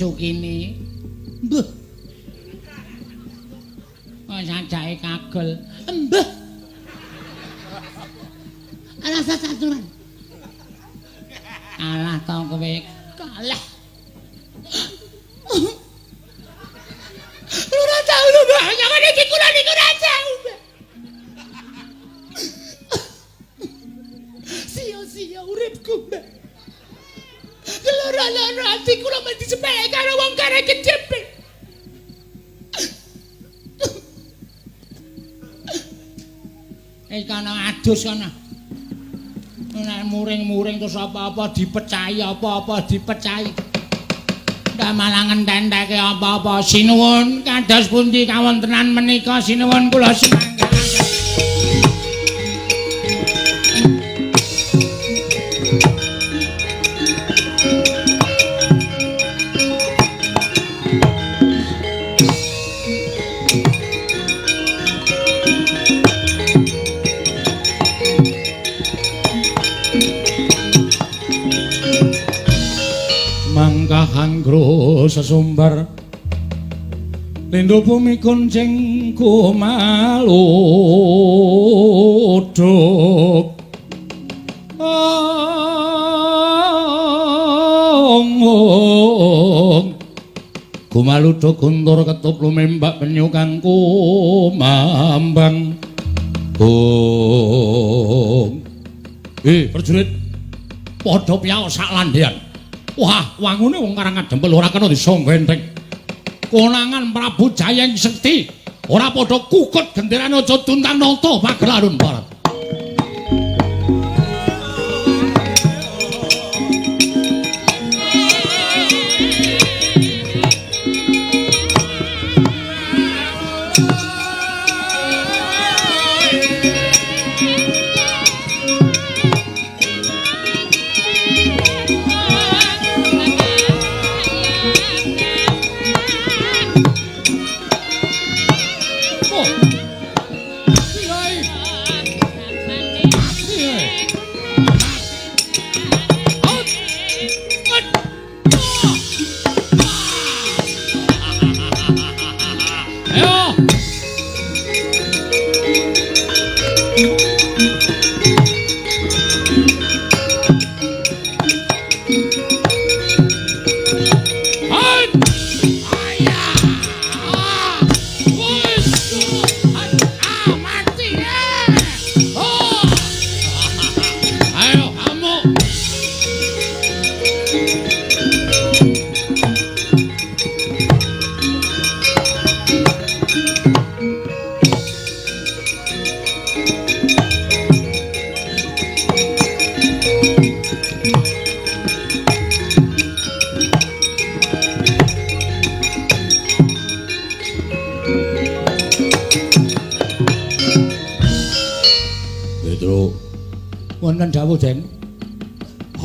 Sukini. Mbah. Kok sajake kagel. Mbah. Alah saturan. Alah to kowe kalah. Ora tau lho, Mbah. Nyangane iki kula niku ora tau, Mbah. Sia-sia uripku, Mbah. Loro-loro ati kula men disepelek karo wong karek kejepit. Kana adus kana. Nek muring-muring terus apa-apa dipecahi, apa-apa dipecahi. Ndak malah ngententheke apa-apa. Sinuwun kados pundi kawontenan menika sinuwun kula sumangga. Anggro sesumbar lindho bumi kuncing kumaluduk kumaluduk guntur ketup lumembak penyu kang kumambang prajurit padha piyaos sak landhean. Wah, wangune wong karangan dempel ora kena disong benteng. Konangan Prabu Jayeng Sekti ora padha kukut genderan aja tuntang nata Pagelaran Barat.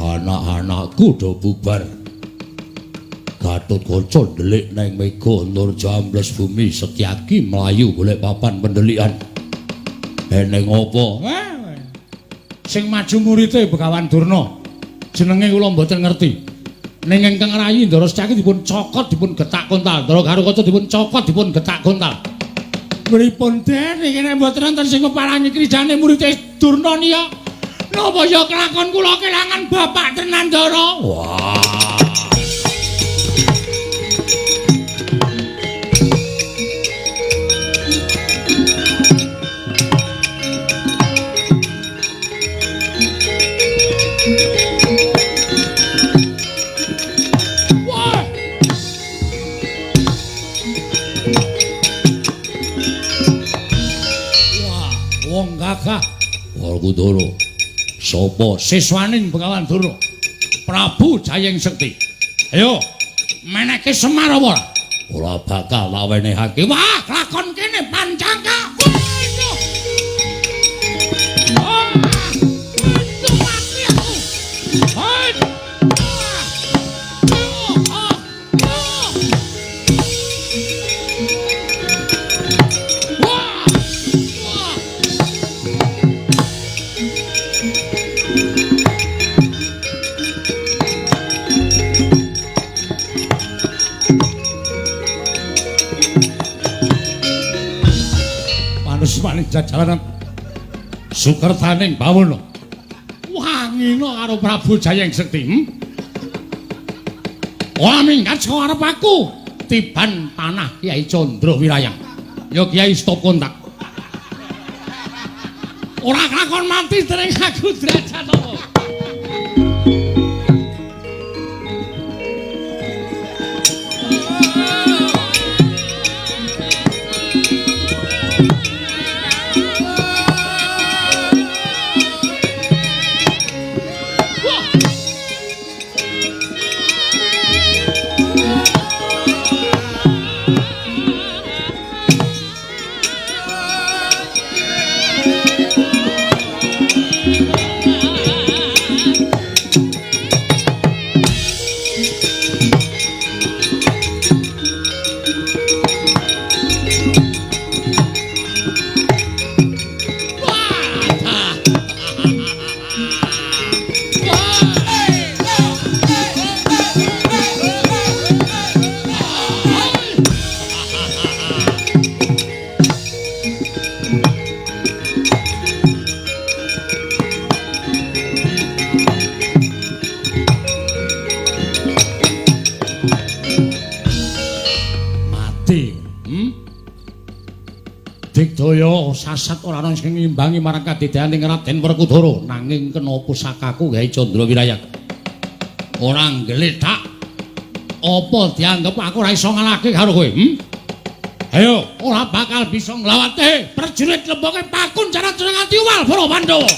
anak-anakku do bubar. Gatotkaca ndelik neng Mega Nurjambles Bumi Setyaki mlayu golek papan pendelikan. Eneng apa? Sing maju murite Begawan Durna. Jenenge kula mboten ngerti. Ning ingkang rayi Ndara Setyaki dipun cokot dipun getak kontal, Ndara Garukaca dipun cokot dipun getak kontal. Pripun den iki nek mboten wonten sing keparani krijane murite Durna niya. Napa ya kelakon kula kelangan bapak tenan Ndara? Wah. Wong gagah Werkudara. Sapa siswaning Begawan Durna? Prabu Jayeng Sekti. Ayo, meneke Semar apa ora? Ora bakal tak wenehake. Wah, lakon kene pancangka. Maning jajaran Sukertaning Bawana wangina karo Prabu Jayeng Sekti. Ora minggat saka arep aku tiban panah Kyai Candra Wirayang. Ya Kyai stop kontak. Ora kakon mati dereng aku derajat apa. Digdaya sasat ora ana sing ngimbangi marang kadidayaning Raden Werkudara nanging kena pusakaku Kyai Candra Wirayang. Ora nggletak apa dianggep aku ora iso ngalahke karo kowe? Ayo, ora bakal bisa nglawate prajurit lemboke pakun cara nganti uwal para Pandhawa.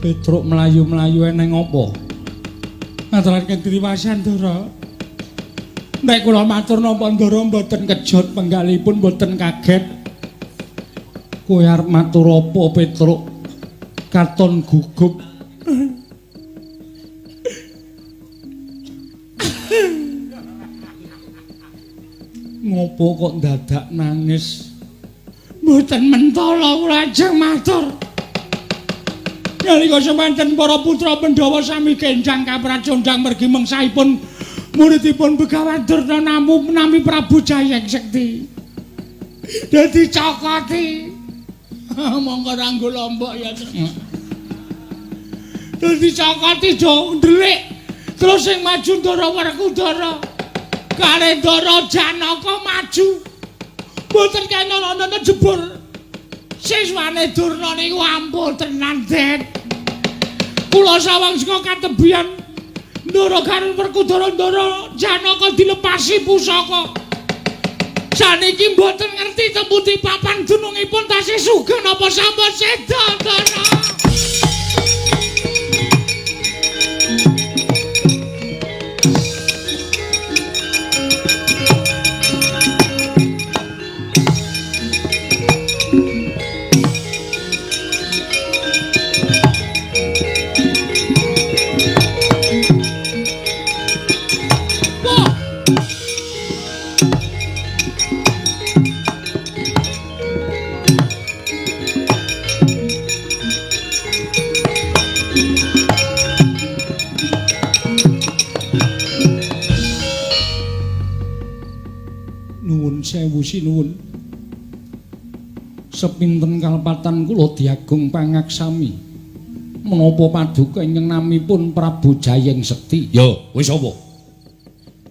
Petruk melayu-melayu eneng apa? Ngaturaken triwasan Ndara. Nek kula matur napa Ndara mboten kejot penggalipun mboten kaget. Kowe arep matur apa Petruk? Katon gugup. Ngopo kok dadak nangis? Mboten mentala kula ajeng matur. Nalika semanten para putra Pandhawa sami kenjang kaprajondang mergi mengsahipun muridipun Begawan Durna nami Prabu Jayeng Sekti. Dadi cokoti. Monggo ranggo lombok ya. Dadi cokoti do ndelik. Terus sing maju Ndara Werkudara. Kare Ndara Janaka maju. Mboten kena jebur. Siswane Durna niku ampun tenan, Den. Kula sawang saka katebian Ndara karo Werkudara Ndara Janaka dilepasi pusaka. Saniki mboten ngerti tembuti papan dunungipun tasih sugih napa sampun seda, Ndara. Sewu sinuwun. Sepinten kalpatan kula diagung pangaksami. Menapa paduka ingkang namipun Prabu Jayeng Sekti? Ya, wis apa?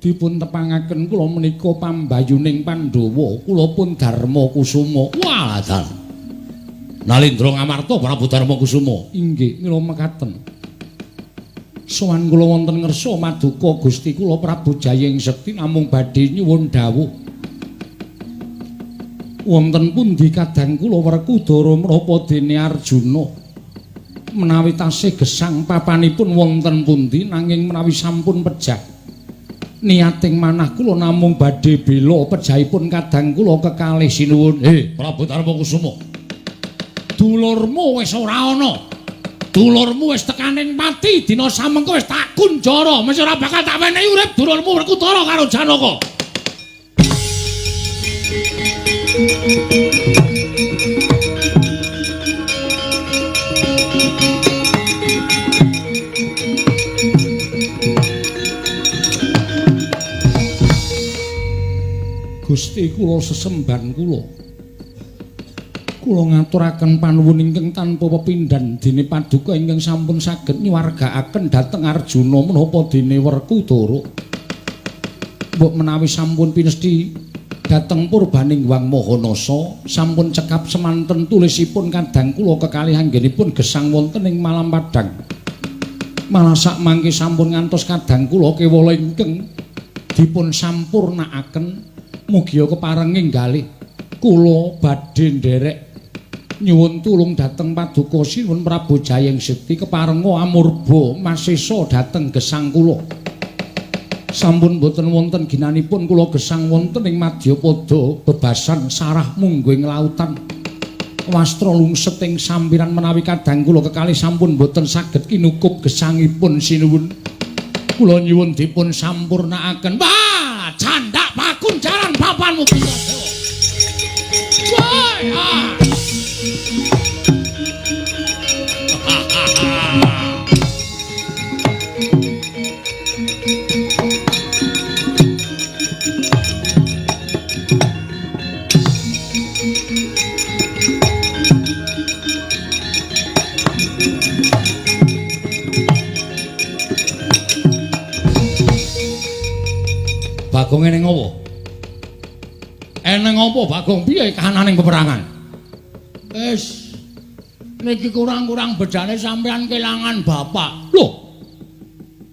Dipun tepangaken kula menika pambayuning Pandhawa, kula pun Darma Kusuma. Wah, dan. Nalindra Ngamarta Prabu Darma Kusuma. Inggih, mila mekaten. Sowan kula wonten ngersa maduka Gusti kula Prabu Jayeng Sekti namung badhe nyuwun dawuh. Wonten pundi kadang kula Werkudara menapa dene Arjuna menawi tasih gesang papanipun wonten pundi nanging menawi sampun pejah niating manah kula namung badhe bela pejahipun kadang kula kekalih sinuwun. Prabu Darma Kusuma. Dulurmu wis ora ana. Dulurmu wis tekaning pati dina samengko wis tak kunjara mesti ora bakal tak wenehi urip dulurmu Werkudara karo Janaka. Gusti kula sesemban kula ngaturaken panuwun ingkang tanpa pepindhan dene paduka ingkang sampun saged nyuwargakaken dhateng Arjuna menapa dene Werkudara. Mbok menawi sampun pinesti dhateng purbaning Wang Mahanasa sampun cekap semanten tulisipun kadang kula kekalih anggenipun gesang wonten ing Malam Padang. Malah sak mangke sampun ngantos kadang kula kewala ingkang dipun sampurnakaken mugi keparenging galih kula badhe nderek nyuwun tulung dhateng paduka sinuwun Prabu Jayeng Sekti keparenga amurba masesa dhateng gesang kula. Sampun boten wonten ginanipun kula gesang wonten ing Madyapada bebasan sarah mungguing lautan. Wastra lungset ing sampiran menawi kadang kula kekalih sampun boten saged kinukup gesangipun sinuwun. Kula nyuwun dipun sampurnakaken. Wah, candhak pakunjaran papanmu Baladewa. Wah. Bagong eneng apa? Eneng apa Bagong piye kahananing peperangan? Wis niki kurang-kurang bedane sampean kelangan bapak. Lho.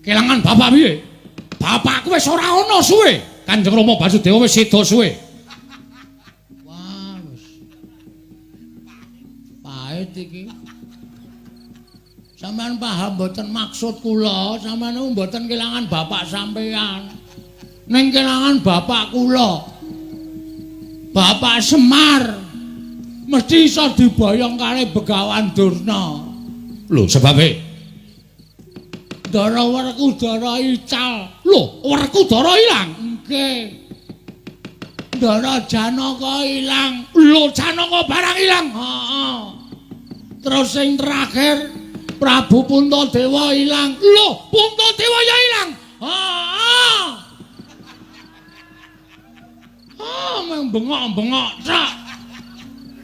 Kelangan bapak piye? Bapakku wis ora ana suwe. Kanjeng Rama Basudewa wis seda suwe. Wah, wis. Pahit iki. Sampeyan paham mboten maksud kula, sampeyan mboten kelangan bapak sampeyan. Ning kelangan bapak kula. Bapak Semar mesti iso diboyong kali Begawan Durna. Lho, sebabe Ndara Werkudara ical. Lho, Werkudara ilang. Nggih. Ndara Janaka ilang. Lho Janaka barang ilang. Heeh. Terus sing terakhir Prabu Puntadewa ilang. Lho, Puntadewa ya ilang. Heeh. Meng bengok-bengok sak.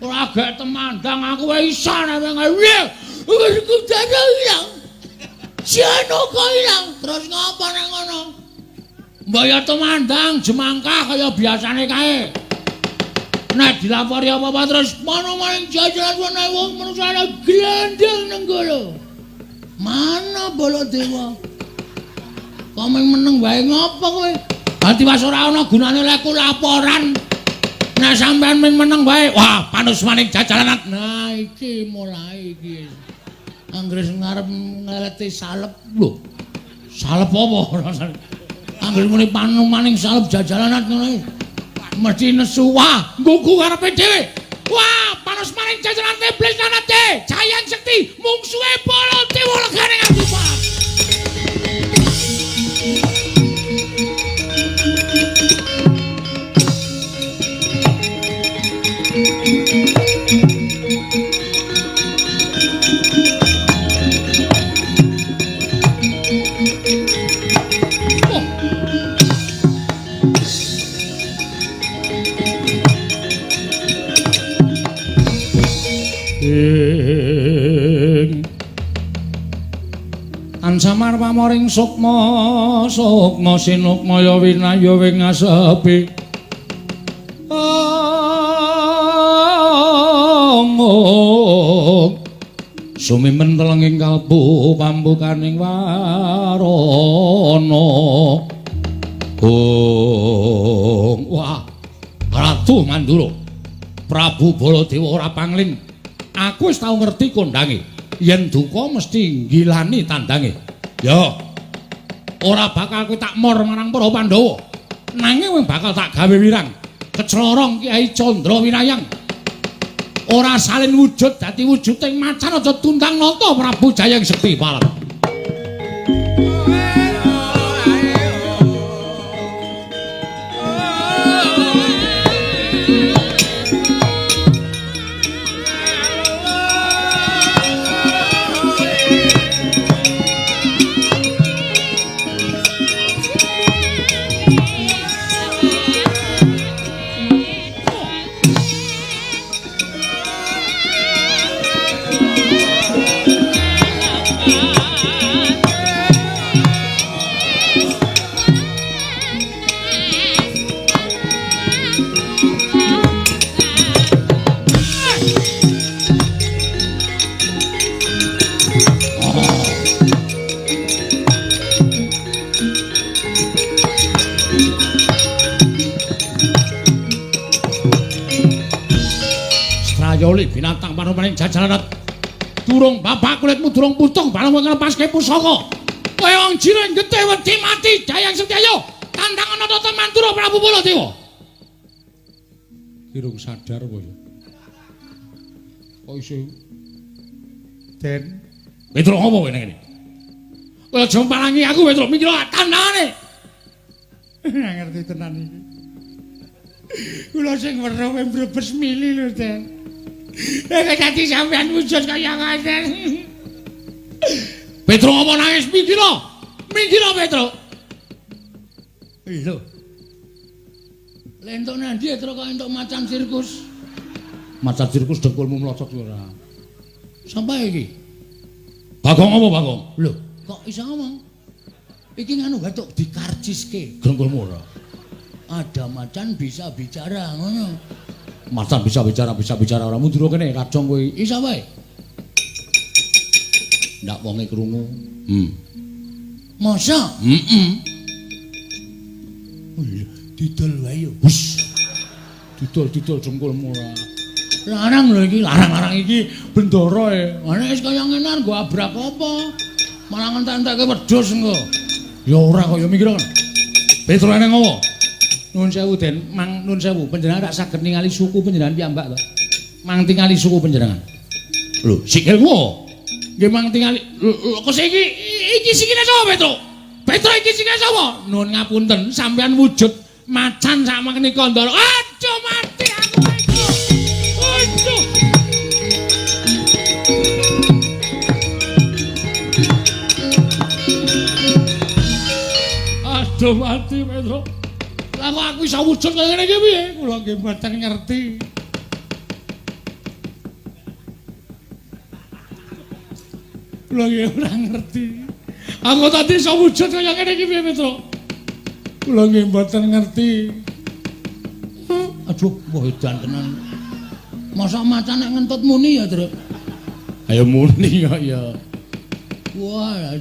Ora gek temandang aku wae iso nek piye. Iku dadi ilang. Janaka ilang. Terus ngapa nang ngono? Mbaya temandang jemangkah kaya biasane kae. Nek dilapori apa-apa terus mana maning jajaran ana wong manungsa glendeng nang kono. Mana Baladewa? Kok meneng wae ngopo kowe? Ati wis ora ana gunane leku laporan. Nek sampean meneng wae, wah panus maning jajaran. Nah iki mulai iki. Anggres ngarep ngeleti salep lho. Salep apa rasane? Anggere muni panu maning salep jajalanat ngono. Mesti nesu wah, nggugu karepe dhewe. Wah, panos maning jajalan iblis nanate. Jayang Sekti mungsuhe Baladewa legane ngapupat. Samar pamoring sukma sukma sinukmaya winaya wing ngasepi sumimen telenging kalbu pambukaning warana wah Ratu Mandura Prabu Baladewa ora pangling aku wis tau ngerti kondange yen duka mesti ngilani tandange. Ya. Ora bakal kowe tak mor marang para Pandhawa. Nanging kowe bakal tak gawe wirang. Keclorong Kyai Candra Winayang. Ora salin wujud dadi wujuding macan aja tundang nata Prabu Jayang Sekti Palan. Yoli binatang panupaning jajaran durung bapak kulitmu durung putung bareng nglepaske pusaka kowe wong jireng getih wedi mati Jayang Sekti ayo tantangan nata Mandura Prabu Baladewa kirung sadar apa ya kok iso Den Petro apa kowe ngene kowe aja mpalangi aku Petro mikir tandangane ngerti tenan iki kula sing weruh mbrebes mili lho Den. Dadi sampean wujud kaya ngaten. Petro apa nangis mikira? Mikira Petro. Lho. Lentuk nandi Petro kok entuk macan sirkus. Macan sirkus dengkulmu mlocot ora. Sampai iki. Bagong apa Bagong? Lho, kok iso ngomong? Iki nganu gatuk dikarciske dengkulmu ora. Ada macan bisa bicara ngono. Macan bisa bicara ora mundur kene rajong kowe isa wae. Ndak wonge krungu. Masa? Didol wae yo. Wis. Didol jengkulmu ora. Larang lho iki, larang iki bendara e. Ana wis kaya ngene nggo abrak apa? Malah ngentek-entekke wedhus engko. Ya ora kaya mikir ngono. Petro eneng ngopo? Nuwun sewu Den, Mang nuwun sewu, panjenengan tak saged ningali suku panjenengan piyambak to. Mang tingali suku panjenengan. Lho, sikilmu. Nggih mang tingali. Kok iki sikile sapa, Petro? Petro iki sikile sapa? Nuwun ngapunten, sampean wujud macan sak menika ndara. Aduh mati aku iki. Aduh. Aduh mati Petro. Lah kok aku iso wujud kaya ngene iki piye? Kula nggih mboten ngerti. Kula nggih ora ngerti. Aku tadi iso wujud kaya ngene iki piye Petro? Kula nggih mboten ngerti. Aduh, wah edan tenan. Masa macan nek ngentut muni ya, Tru? Ayo muni kok ya. Wah,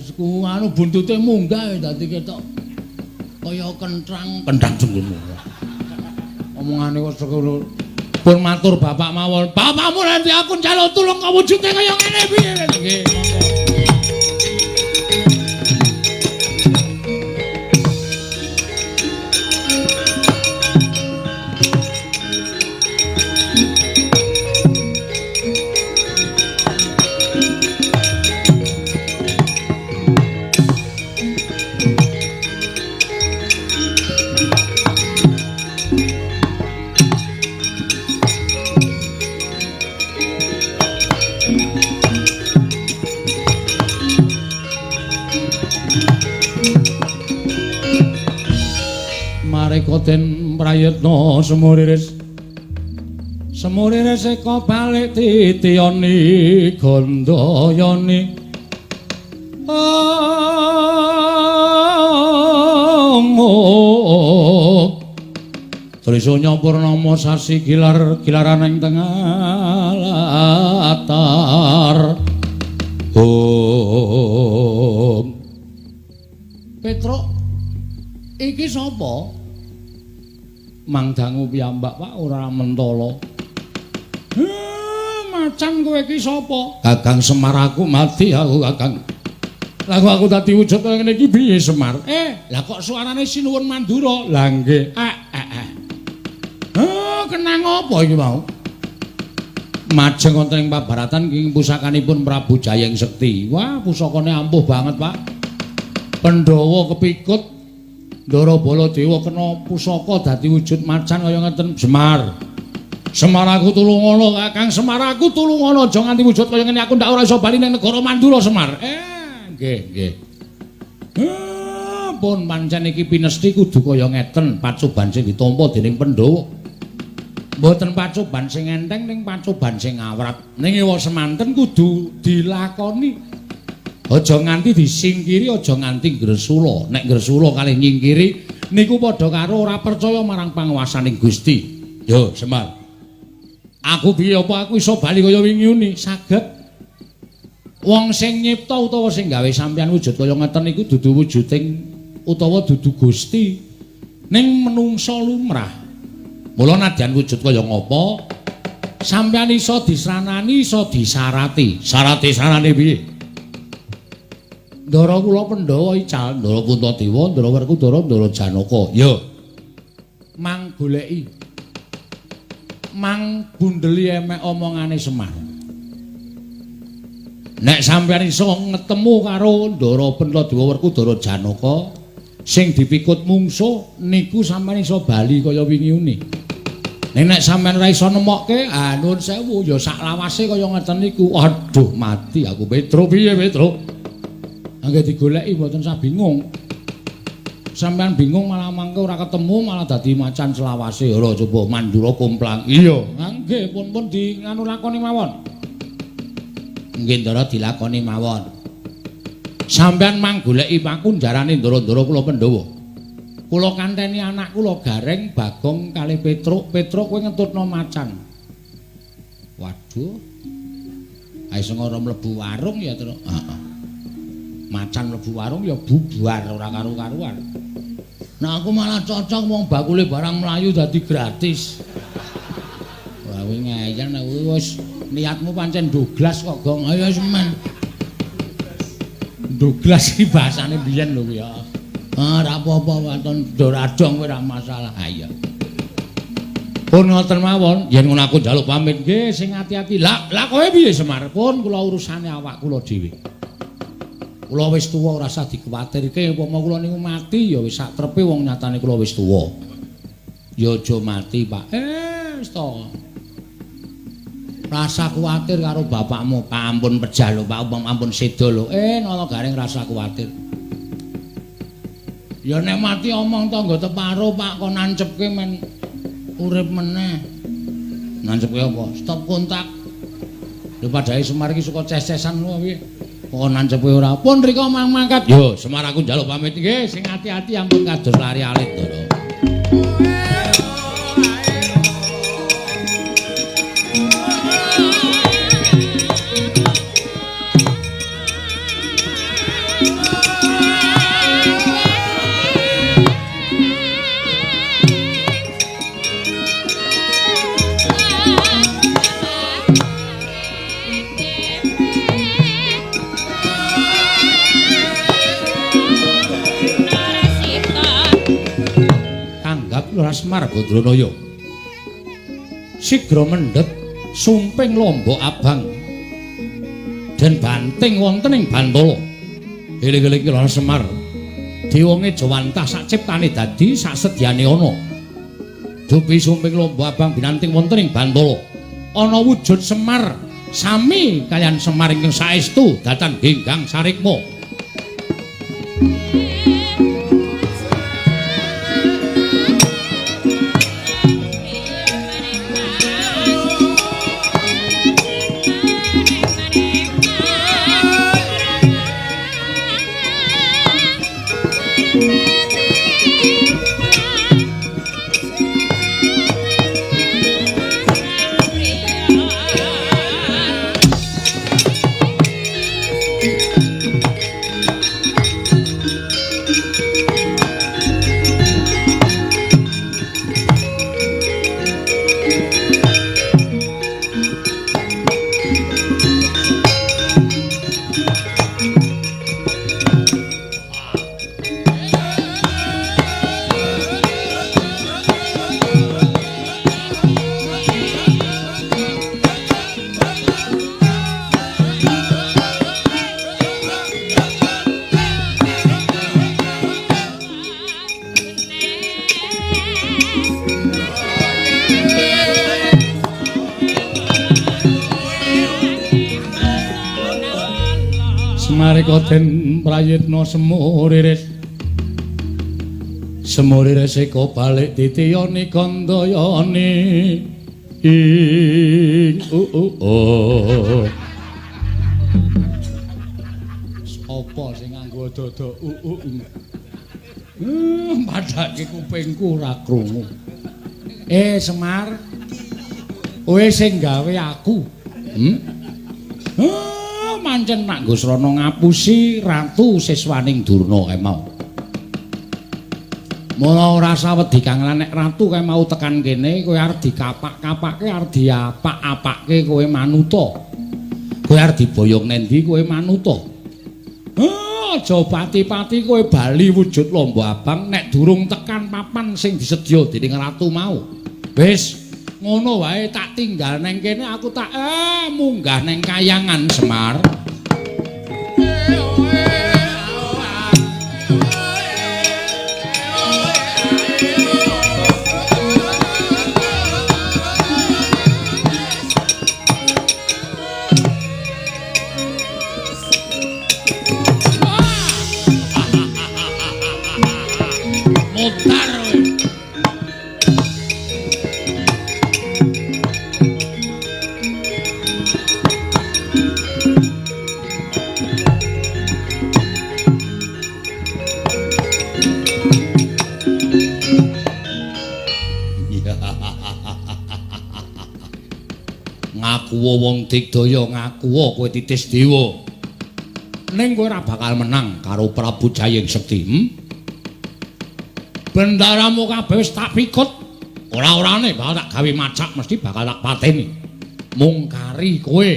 anu buntute munggah dadi ketok kaya kentrang jenggono. omongane kok sekono. Pun matur bapak mawon. Bapakmu nanti aku njaluk tulung kok wujude kaya ngene piye? Nggih, monggo. Den prayitna semuriris eka balik titiyani gandayani Trisanya purnama sasi gilaran ing tengah latar Petruk iki sapa? Mangdangu piyambak Pak ora mentala. Macan kowe iki sapa? Kakang Semar aku mati aku Kakang. Lah kok aku dadi wujud kaya ngene iki piye Semar? Lah kok suarane sinuwun Mandura? Lah nggih. Kenang apa iki mau? Majeng wonten ing pabaratan ing pusakanipun Prabu Jayeng Sekti. Wah, pusakane ampuh banget, Pak. Pandhawa kepikut Ndara Baladewa kena pusaka dadi wujud macan kaya ngeten Semar. Semar aku tulungono Kakang, Semar aku tulungono aja nganti wujud kaya ngene aku ndak ora iso bali nang negara Mandura Semar. Nggih. Pun pancen iki pinesti kudu kaya ngeten pacoban sing ditampa dening Pandhawa. Mboten pacoban sing enteng ning pacoban sing awrat. Ning ewa semanten kudu dilakoni. Aja nganti disingkiri, aja nganti gresula. Nek gresula kalih nyingkiri niku padha karo ora percaya marang panguwasaning Gusti. Yo, Semar. Aku piye apa aku iso bali kaya wingi uni? Saged. Wong sing nyipta utawa sing gawe sampeyan wujud kaya ngeten iku dudu wujuding utawa dudu Gusti. Ning menungsa lumrah. Mula nadyan wujud kaya ngapa? Sampeyan iso disranani, iso disarati. Sarate-sarane piye? Ndara kula Pandhawa ical, Ndara Puntadewa, Ndara Werkudara, Ndara Janaka. Ya. Mang goleki. Mang bundeli emek omongane Semar. Nek sampeyan iso ngetemu karo Ndara Puntadewa, Werkudara, Janaka sing dipikut mungsuh niku sampeyan iso bali kaya wingi-uni. Nek sampeyan ora iso nemokke, nuwun sewu ya sak lawase kaya ngeten niku. Aduh, mati aku Petro piye Petro? Angge digoleki mboten usah bingung. Sampeyan bingung malah mangke ora ketemu malah dadi macan selawase. Ora coba Mandura kumplang. Iya, nggih pun di nganu lakoni mawon. Nggih Ndara dilakoni mawon. Sampeyan mang goleki paku njarane Ndara-ndara kula Pandhawa. Kula kanteni anak kula Gareng, Bagong kalih Petruk. Petruk kowe ngentutno macan. Waduh. Ae sing ora mlebu warung ya, Tru. Heeh. Macan mlebu warung ya bubar ora karu-karuan. Nah aku malah cocok wong bakule barang mlayu dadi gratis. Wah kuwi ngeyel nek wis niatmu pancen ndoglas kok Gong. Ayo semen. Ndoglas iki bahasane biyen lho ya. Ora apa-apa waton doradong kowe ora masalah. Ayo. Pun ngoten mawon, yen ngono aku njaluk pamit nggih sing ati-ati. Lah kowe piye Semar? Pun kula urusane awak kula dhewe. Kula wis tuwa ora usah dikuwatirke upama kula niku mati ya wis sak trepe wong nyatane kula wis tuwa. Ya aja mati, Pak. Wis to. Rasa kuwatir karo bapakmu. Pak ampun pejah lho, Pak ampun sedo lho. Nala garing rasa kuwatir. Ya nek mati omong tangga teparo, Pak, kok nancepke men urip meneh. Nancepke apa? Stop kontak. Lho padhae Semar iki suka ces-cesan lho piye. Kok nancepke ora. Pun rika mangkat. Yo, Semar aku njaluk pamit nggih, sing ati-ati ampun kados lari alit to. Semar Badranaya sigra mendhet sumping lombok abang dan banting wonten ing Bantala. Eling-eling Lara Semar diwonge Jawantah sak ciptane dadi sak sedyane ana. Dupi sumping lombok abang binanting wonten ing Bantala. Ana wujud Semar sami kaliyan Semar ingkang saestu dhateng Genggang Sarikma. Den prayitna semuriris eka balik titiyane kandayane ing apa sing nganggo dada padhake kupingku ora krungu. Semar kowe sing gawe aku pancen nak nggo srana ngapusi ratu siswaning Durna kae mau. Mula ora sawedi kang nek ratu kae mau tekan kene kowe arep dikapak-kapake arep diapak-apake kowe manuta. Kowe arep diboyong nendi kowe manuta. Aja pati-pati kowe bali wujud lomba abang nek durung tekan papan sing disedya dening ratu mau. Wis ngono wae tak tinggal neng kene aku tak munggah neng kayangan Semar. Wong digdaya ngaku kowe titis dewa. Ning kowe ora bakal menang karo Prabu Jayeng Sekti. Bendaramu kabeh wis tak pikut. Ora-orane bakal tak gawe macak mesti bakal tak pateni. Mung kari kowe.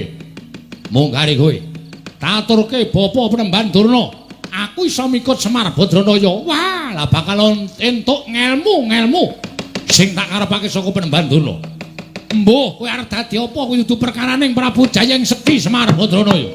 Tak aturke Bapa Penemban Durna. Aku iso mikut Semar Badranaya. Wah, lah bakal entuk ngelmu sing tak karepake saka Penemban Durna. Mbuh, kowe arep dadi apa kuwi dudu perkaraning Prabu Jayeng Sekti Semar Badranaya.